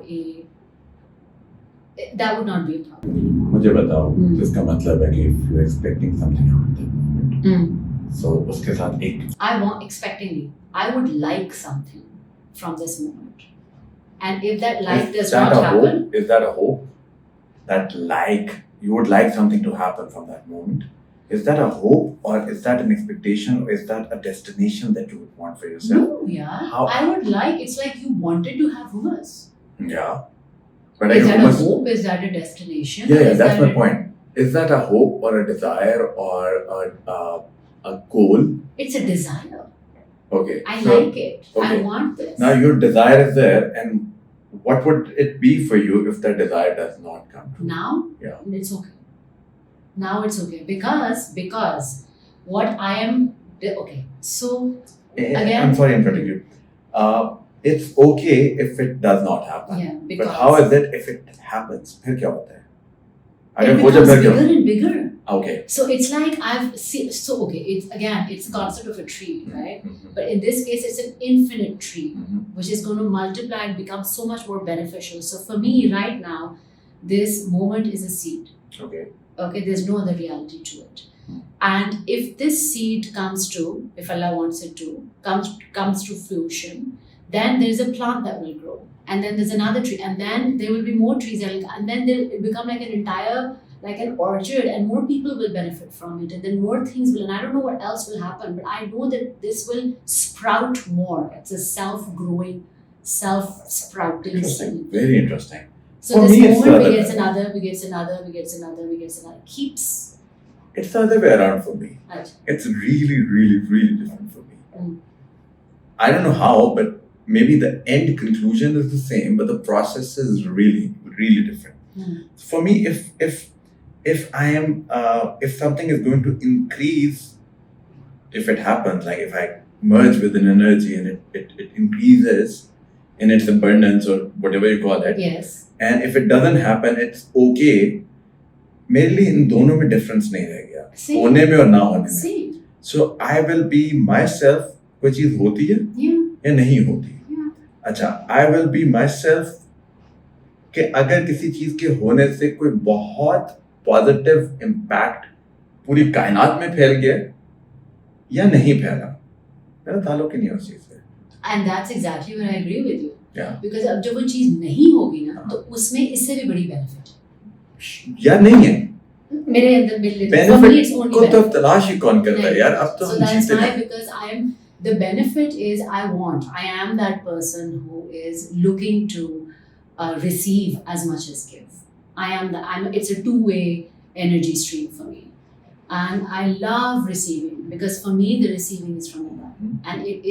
that would not be a problem anymore. मुझे बताओ, इसका मतलब है कि if you're expecting something out of that moment, so उसके साथ I would like something from this moment. And if that does not happen... Is that a hope? That you would like something to happen from that moment? Is that a hope, or is that an expectation, or is that a destination that you would want for yourself? No, yeah. I would like, it's like you wanted to have hummus. Yeah. But is that a hope? Is that a destination? Yeah, that's my point. Is that a hope or a desire or a goal? It's a desire. Okay. I like it. Okay. I want this. Now your desire is there, and what would it be for you if that desire does not come true? Now? Yeah. It's okay. Now it's okay. Because what I am... Okay. So, again... I'm sorry I'm cutting you. It's okay if it does not happen. Yeah, because... But how is it if it happens? फिर क्या होता है? It becomes bigger and bigger. Okay. So it's like it's the concept of a tree, right? But in this case, it's an infinite tree, which is going to multiply and become so much more beneficial. So for me right now, this moment is a seed. Okay, there's no other reality to it. And if this seed if Allah wants it to, comes to fruition, then there's a plant that will grow. And then there's another tree. And then there will be more trees. And then it become like an orchard, and more people will benefit from it. And then more things will, and I don't know what else will happen, but I know that this will sprout more. It's a self-growing, self-sprouting interesting. Very interesting. So for this moment begets another. Keeps. It's the other way around for me. Right. It's really, really, really different for me. I don't know how, but maybe the end conclusion is the same, but the process is really, really different. For me, if something is going to increase, if it happens, like if I merge with an energy and it increases in its abundance or whatever you call it. Yes. And if it doesn't happen, it's okay. मेरे लिए इन दोनों में difference नहीं रह गया, होने में और ना होने में. So I will be myself. कोई चीज होती है या नहीं होती. अच्छा, I will be myself कि अगर किसी चीज के होने से कोई बहुत पॉजिटिव इम्पैक्ट पूरी कायनात में फैल गया या नहीं फैला, मेरा ताल्लुक ही नहीं है उस चीज से. And that's exactly where I agree with you. Yeah. Because अब जब वो चीज नहीं होगी ना, तो उसमें इससे भी बड़ी बेनिफिट या नहीं है. मेरे अंदर मिल लेते हैं. For me, it's only को तो benefit. तलाश ही कौन करता है यार, अब तो So हम that's जीते why, हैं. because the benefit is I am that person who is looking to receive as much as give. It's a two-way energy stream for me. And I love receiving, because for me, the receiving is from Allah. And it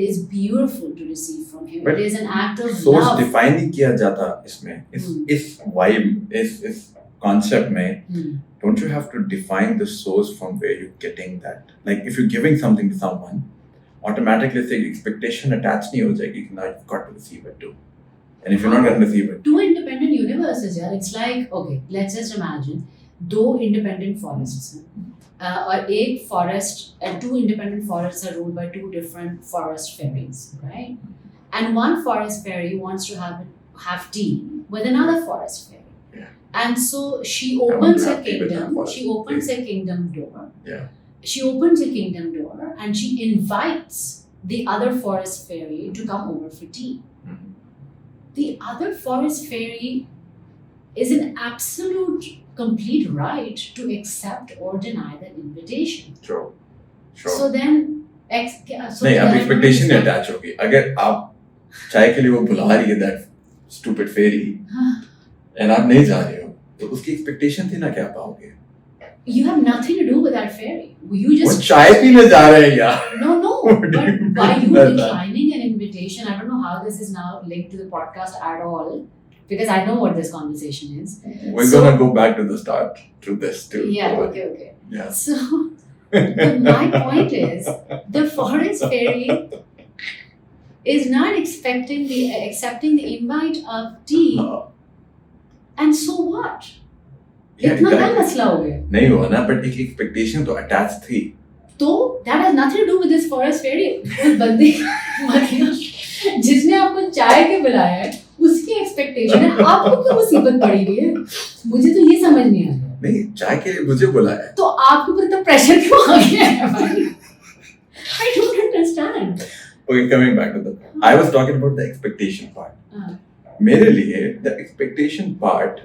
is beautiful to receive from Him. But it is an act of source love. define नहीं किया जाता इसमें, इस vibe, इस concept में, don't you have to define the source from where you're getting that? Like if you're giving something to someone, automatically say expectation attached नहीं हो जाएगी कि now you've got to receive it too. And if you're not going to receive it, two independent universes, yeah. It's like, okay, let's just imagine दो independent forests हैं. और एक forest and two independent forests are ruled by two different forest fairies, right? And one forest fairy wants to have tea with another forest fairy. Yeah. And so she opens a kingdom. She opens a kingdom door. Yeah. She opens a kingdom door and she invites the other forest fairy to come over for tea. The other forest fairy is an absolute complete right to accept or deny that invitation. Sure. So then, नहीं, अब expectation नहीं attach होगी. अगर आप चाय के लिए वो बुला रही है that stupid fairy, and आप नहीं जा रहे हो, तो उसकी expectation थी ना क्या पाओगे? You have nothing to do with that fairy. You just. वो चाय पीने जा रहे हैं यार. No. But by you declining an invitation, I don't know how this is now linked to the podcast at all, because I know what this conversation is. We're gonna go back to the start through this too. Yeah. Okay. Yeah. So, my point is, the forest fairy is not accepting the invite of tea, and so what? इतना क्या मसला हो गया? नहीं हुआ ना, but एक expectation तो attached थी. तो that has nothing to do with this forest fairy. उस बंदे मतलब जिसने आपको चाय के बुलाया है, उसकी expectation है, आपको क्यों मुसीबत पड़ी हुई है? मुझे तो ये समझ नहीं आ रहा. नहीं, चाय के लिए मुझे बुलाया है. तो आपके ऊपर इतना pressure क्यों आ गया है भाई? I don't understand. Okay, coming back to I was talking about the expectation part. मेरे लिए the expectation part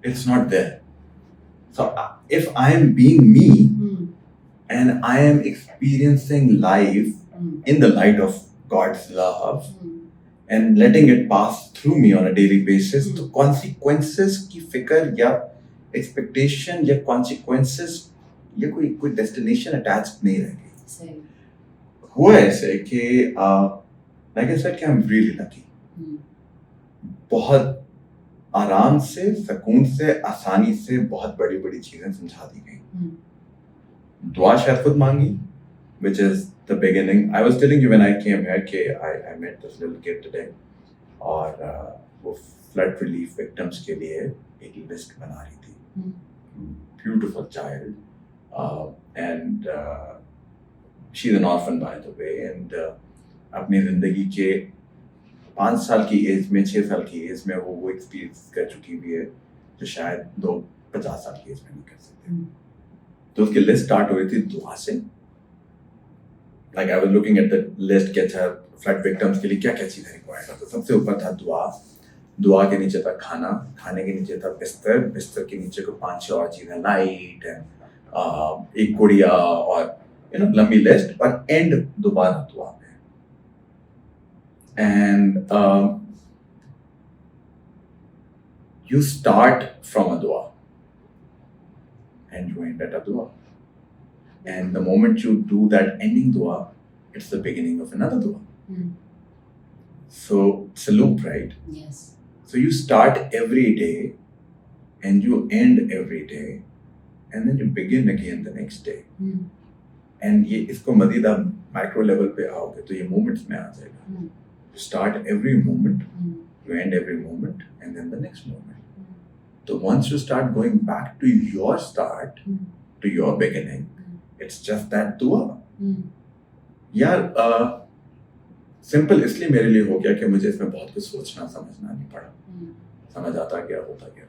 it's not there. So if I am being me and I am experiencing life in the light of God's love and letting it pass through me on a daily basis, तो consequences की फिक्र या expectation या consequences या कोई destination attached नहीं रहेगी. हुआ ऐसे कि like I said कि I'm really lucky. बहुत आराम से, सुकून से, आसानी से बहुत बड़ी चीजें समझा दी गई. दुआ शायद खुद मांगी, which is the beginning. I was telling you when I came here कि I met this little kid today, और वो flood relief victims के लिए एक list बना रही थी. Beautiful child, and she's an orphan by the way, and अपनी जिंदगी के 5 साल की एज में, 6 साल की एज में वो एक्सपीरियंस कर चुकी हुई है जो शायद 50 साल की एज में नहीं कर सकते. तो उसकी लिस्ट स्टार्ट हुई थी दुआ से. Like I was looking at the list कि अच्छा फ्लड विक्टिम्स के लिए क्या क्या चीजें रिक्वायर्ड है. तो सबसे ऊपर था दुआ के नीचे था खाना, खाने के नीचे था बिस्तर के नीचे को 5-6 और चीजें, लाइट एंड एक गुड़िया और लंबी लिस्ट, और एंड दोबारा दुआ. And you start from a dua and you end at a dua. And the moment you do that ending dua, it's the beginning of another dua. So it's a loop, right? Yes. So you start every day and you end every day and then you begin again the next day. And ये इसको मज़ीद आप micro level पे आओगे तो ये moments में आ जाएगा. You start every moment, you end every moment, and then the next moment. So once you start going back to your start, to your beginning, it's just that dua. यार simple इसलिए मेरे लिए हो गया कि मुझे इसमें बहुत कुछ सोचना समझना नहीं पड़ा. समझ आता गया, होता गया.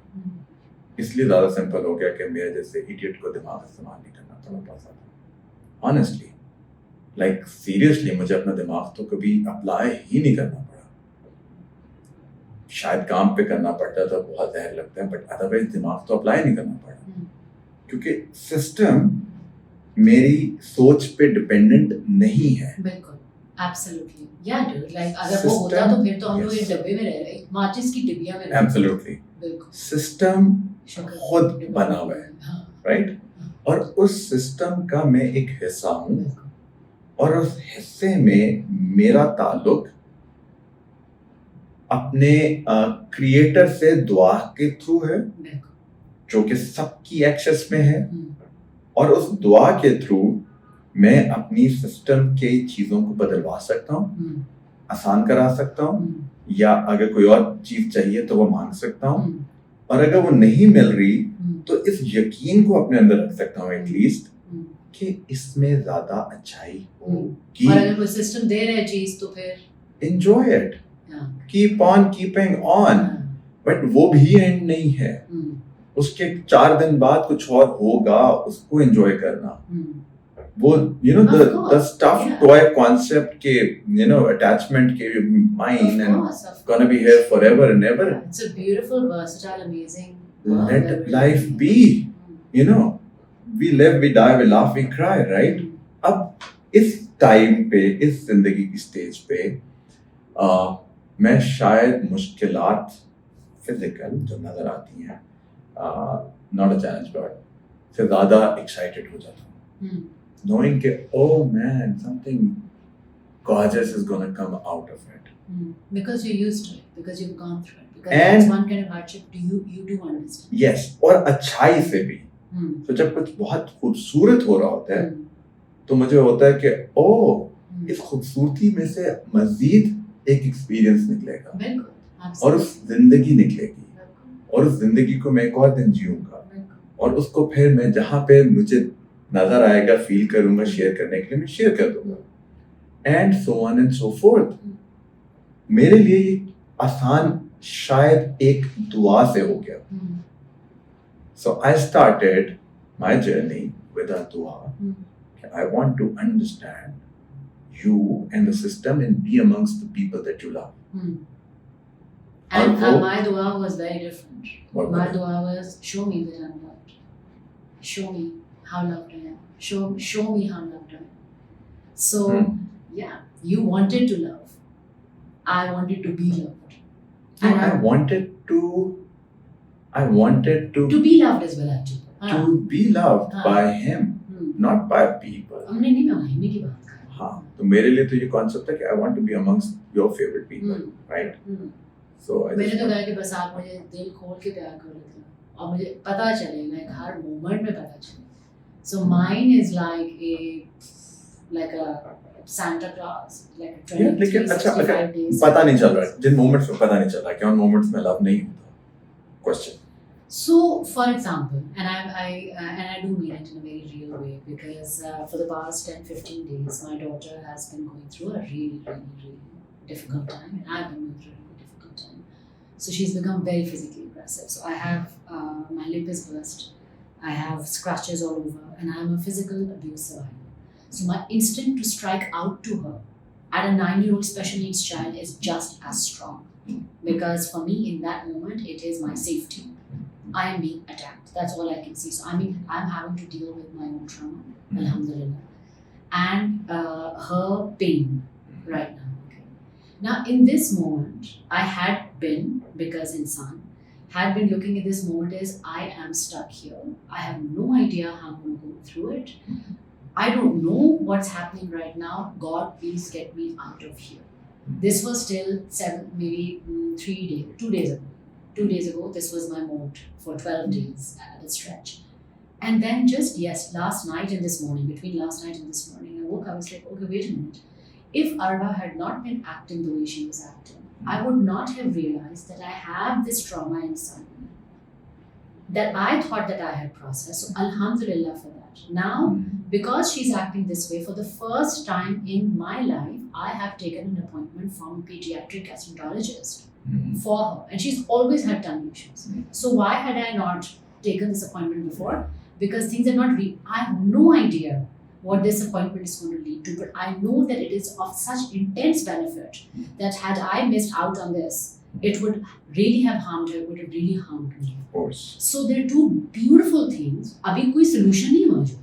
इसलिए ज़्यादा सिंपल हो गया कि मेरे जैसे इडियट को दिमाग इस्तेमाल नहीं करना पड़ा पासा. Honestly. Like seriously मुझे अपना दिमाग तो कभी अप्लाई ही नहीं करना पड़ा. शायद काम पे करना पड़ता था, बहुत जहर लगता है, बट अदरवाइज दिमाग तो अप्लाई नहीं करना पड़ा, क्योंकि सिस्टम मेरी सोच पे डिपेंडेंट नहीं है। बिल्कुल, एब्सोल्युटली, या डूड, लाइक अगर वो होता तो फिर तो हम लोग एक डब्बे में रह रहे, एक माचिस की डिबिया में रह रहे। एब्सोल्युटली, बिल्कुल, सिस्टम खुद बना हुआ है, राइट? और उस सिस्टम का मैं एक हिस्सा हूँ, और उस हिस्से में मेरा ताल्लुक अपने क्रिएटर से दुआ के थ्रू है, जो कि सबकी एक्सेस में है, और उस दुआ के थ्रू मैं अपनी सिस्टम के चीजों को बदलवा सकता हूँ, आसान करा सकता हूँ, या अगर कोई और चीज चाहिए तो वो मांग सकता हूँ, और अगर वो नहीं मिल रही तो इस यकीन को अपने अंदर रख सकता हूँ एटलीस्ट कि इसमें ज्यादा अच्छाई होगी। और अगर कोई सिस्टम दे रहा है चीज तो फिर enjoy it, keep on keeping on, but वो भी एंड नहीं है, उसके 4 दिन बाद कुछ और होगा, उसको एंजॉय करना। वो the stuffed toy concept के attachment के mine and gonna be here forever and ever. It's a beautiful, versatile, amazing. Let life be. We live, we die, we laugh, we cry, right? अब इस time पे, इस जिंदगी की stage पे मैं शायद मुश्किलात फिजिकल जो नजर आती हैं, नॉट अ चैलेंज बट से ज्यादा एक्साइटेड हो जाता हूँ, knowing that, oh man, something gorgeous is going to come out of it. Because you're used to it, because you've gone through it, because that's one kind of hardship you do understand. Yes, और अच्छाई से भी। तो जब कुछ बहुत खूबसूरत हो रहा होता है तो मुझे होता है कि इस खूबसूरती में से मजीद एक एक्सपीरियंस निकलेगा, और उस जिंदगी निकलेगी, और उस जिंदगी को मैं एक और दिन जीऊंगा, और उसको फिर मैं जहाँ पे मुझे नजर आएगा, फील करूंगा, शेयर करने के लिए मैं शेयर कर दूंगा, and so on and so fourth. मेरे लिए ये आसान शायद एक दुआ से हो गया। So I started my journey with a दुआ। I want to understand you and the system and be amongst the people that you love. And my dua was very different. My dua was, show me that I'm loved. Show me how loved I am. Show me how loved I am. So, yeah, you wanted to love. I wanted to be loved. And I wanted to be loved as well, actually. To be loved by him, not by people. हमने नहीं मांगी की बात कर। हाँ, तो मेरे लिए तो ये कॉन्सेप्ट है कि I want to be amongst your favorite people, right? So मैंने तो कहा कि बस आप मुझे दिल खोल के प्यार कर लेते हैं, और मुझे पता चले, like हर मोमेंट में पता चले। So mine is like a Santa Claus, like a 365 days. पता नहीं चल रहा है, जिन मोमेंट्स में पता नहीं चल रहा है कि उन मोमेंट्स में लव नहीं होता। Question. So, for example, and I do mean it in a very real way, because for the past 10-15 days, my daughter has been going through a really, really, really difficult time, and I've been going through a really difficult time. So she's become very physically aggressive. So I have my lip is burst. I have scratches all over, and I'm a physical abuse survivor. So my instinct to strike out to her at a 9-year-old special needs child is just as strong, because for me in that moment it is my safety. I am being attacked. That's all I can see. So I'm having to deal with my own trauma, alhamdulillah, and her pain right now. Okay. Now in this moment, I had been, because insan had been looking at this moment as I am stuck here. I have no idea how I'm going to go through it. I don't know what's happening right now. God, please get me out of here. This was still 2 days ago. 2 days ago, this was my mode for 12 days at a stretch. And then just last night and this morning, between last night and this morning, I woke up, I was like, okay, wait a minute. If Arba had not been acting the way she was acting, I would not have realized that I have this trauma inside me that I thought that I had processed. So alhamdulillah for that. Now, because she's acting this way, for the first time in my life, I have taken an appointment from a pediatric gastroenterologist for her. And she's always had tummy issues. So why had I not taken this appointment before? Because things are not I have no idea what this appointment is going to lead to, but I know that it is of such intense benefit that had I missed out on this, it would really have harmed her, it would have really harmed me. Of course. So there are two beautiful things. Abhi koi solution nahi हुआ जो.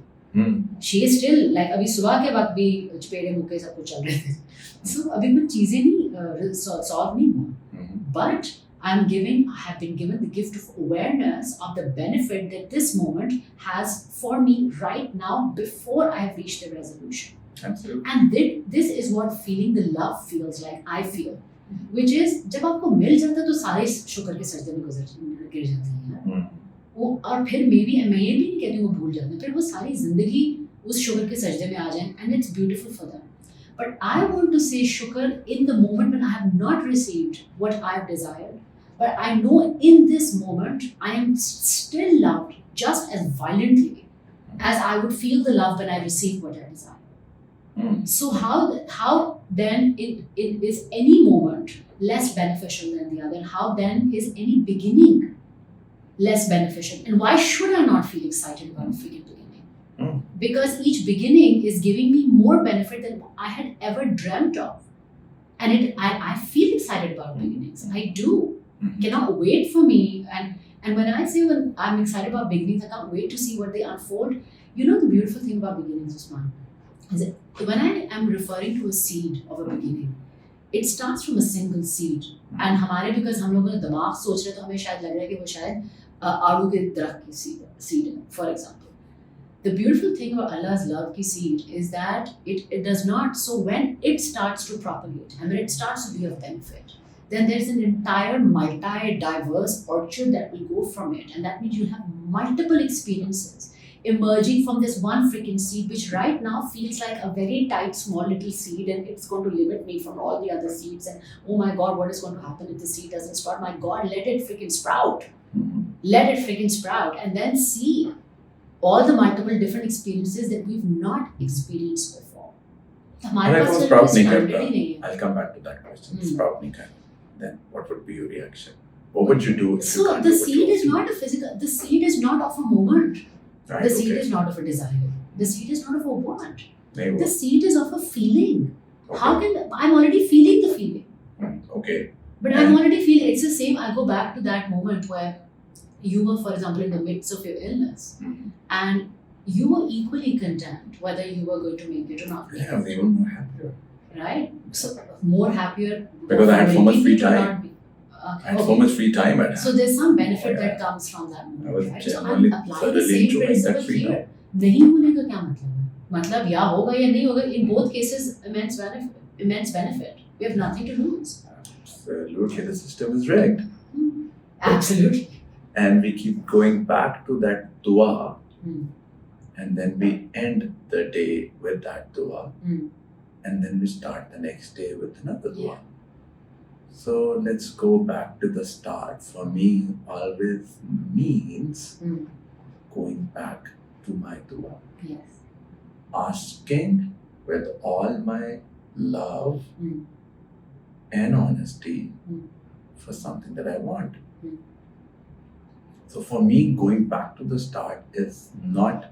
She is still like अभी सुबह के वक्त भी चपेड़े मुक्के सब कुछ चल रहे थे. So अभी कुछ चीजें नहीं solve नहीं हुआ. But I have been given the gift of awareness of the benefit that this moment has for me right now before I have reached the resolution. Absolutely. And this is what feeling the love feels like. I feel, which is जब आपको मिल जाता है तो सारे शुक्र के सजदे में गिर जाते हैं. वो और फिर मैं ये भी नहीं कहती हूँ वो भूल जाते हैं. फिर वो सारी जिंदगी उस शुक्र के सजदे में आ जाएं, and it's beautiful for them. But I want to say shukr in the moment when I have not received what I have desired. But I know in this moment I am still loved just as violently as I would feel the love when I receive what I desire. So how then is any moment less beneficial than the other? How then is any beginning less beneficial? And why should I not feel excited about a freaking beginning? Because each beginning is giving me more benefit than I had ever dreamt of. And I feel excited about beginnings. I do. Cannot wait for me. And when I say when I'm excited about beginnings, I can't wait to see what they unfold. You know the beautiful thing about beginnings, Usman, is that when I am referring to a seed of a beginning, it starts from a single seed. And हमारे because हम लोगों ने दिमाग सोच रहे तो हमें शायद लग रहा है कि वो शायद आड़ू के दरख्त की seed है, for example. The beautiful thing about Allah's love ki seed is that it does not, so when it starts to propagate and when it starts to be of benefit, then there's an entire multi-diverse orchard that will go from it. And that means you have multiple experiences emerging from this one freaking seed, which right now feels like a very tight, small little seed, and it's going to limit me from all the other seeds. And oh my God, what is going to happen if the seed doesn't sprout? My God, let it freaking sprout. Let it freaking sprout, and then see all the multiple different experiences that we've not experienced before. हमारे पास sprout नहीं करता. I'll come back to that question. Sprout नहीं करता. Then what would be your reaction? What would you do? So the seed is not a physical. The seed is not of a moment. Right, the seed is not of a desire. The seed is not of a want. The seed is of a feeling. Okay. How can I'm already feeling the feeling? Okay. But I'm already feeling. It's the same. I go back to that moment where you were, for example, in the midst of your illness, and you were equally content whether you were going to make it or not. Yeah, they were more happier. Right? So more happier because I had so much free time. I had so much free time at hand. So there's some benefit that comes from that moment. I was right? So genuinely I'm applying the same enjoying that principle freedom. here. नहीं होने का क्या मतलब है? मतलब या होगा या नहीं होगा. In both cases, immense benefit. We have nothing to lose. Absolutely, the system is rigged. Absolutely. And we keep going back to that dua, and then we end the day with that dua, and then we start the next day with another dua. Yeah. So let's go back to the start. For me, always means going back to my dua. Yes. Asking with all my love and honesty for something that I want. So for me, going back to the start is not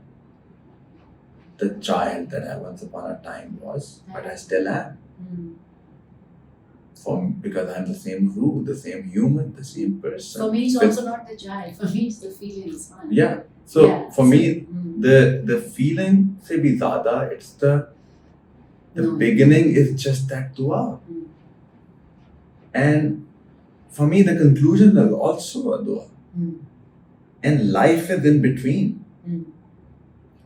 the child that I once upon a time was, but I still am. Because I'm the same ruh, the same human, the same person. For me, it's also not the child. For me, it's the feelings. Yeah. So for me, the feeling se bhi zyada, it's the beginning is just that dua. And for me, the conclusion is also a dua. And life is in between.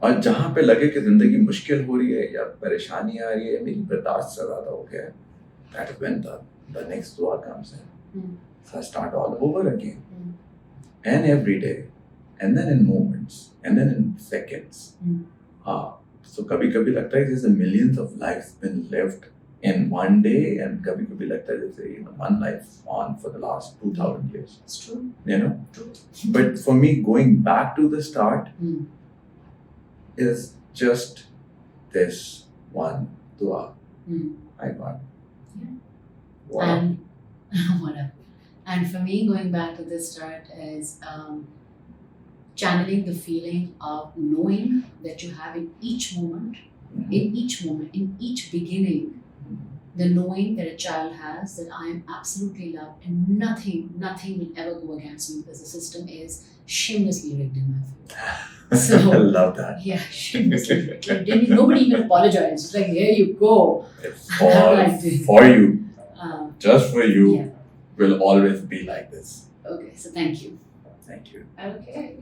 और जहाँ पे लगे कि जिंदगी मुश्किल हो रही है या परेशानी आ रही है, मेरी बर्दाश्त से ज़्यादा हो गया है, that is when the next dua comes in. So I start all over again. And every day. And then in moments. And then in seconds. So कभी-कभी लगता है जैसे millions of lives been lived in one day, and कभी-कभी लगता है जैसे one life on for the last 2,000 years. It's true. You know? True. But for me, going back to the start is just this one dua. I got. Yeah. Wow. And whatever. And for me, going back to the start is channeling the feeling of knowing that you have in each moment, in each beginning, The knowing that a child has that I am absolutely loved and nothing will ever go against me because the system is shamelessly rigged in my favor. So I love that. yeah, shamelessly rigged. Like, nobody even apologized. It's like, here you go. It's I'm all like, for you, uh, just for you. yeah. Will always be like this. Okay, so thank you. Thank you. Okay.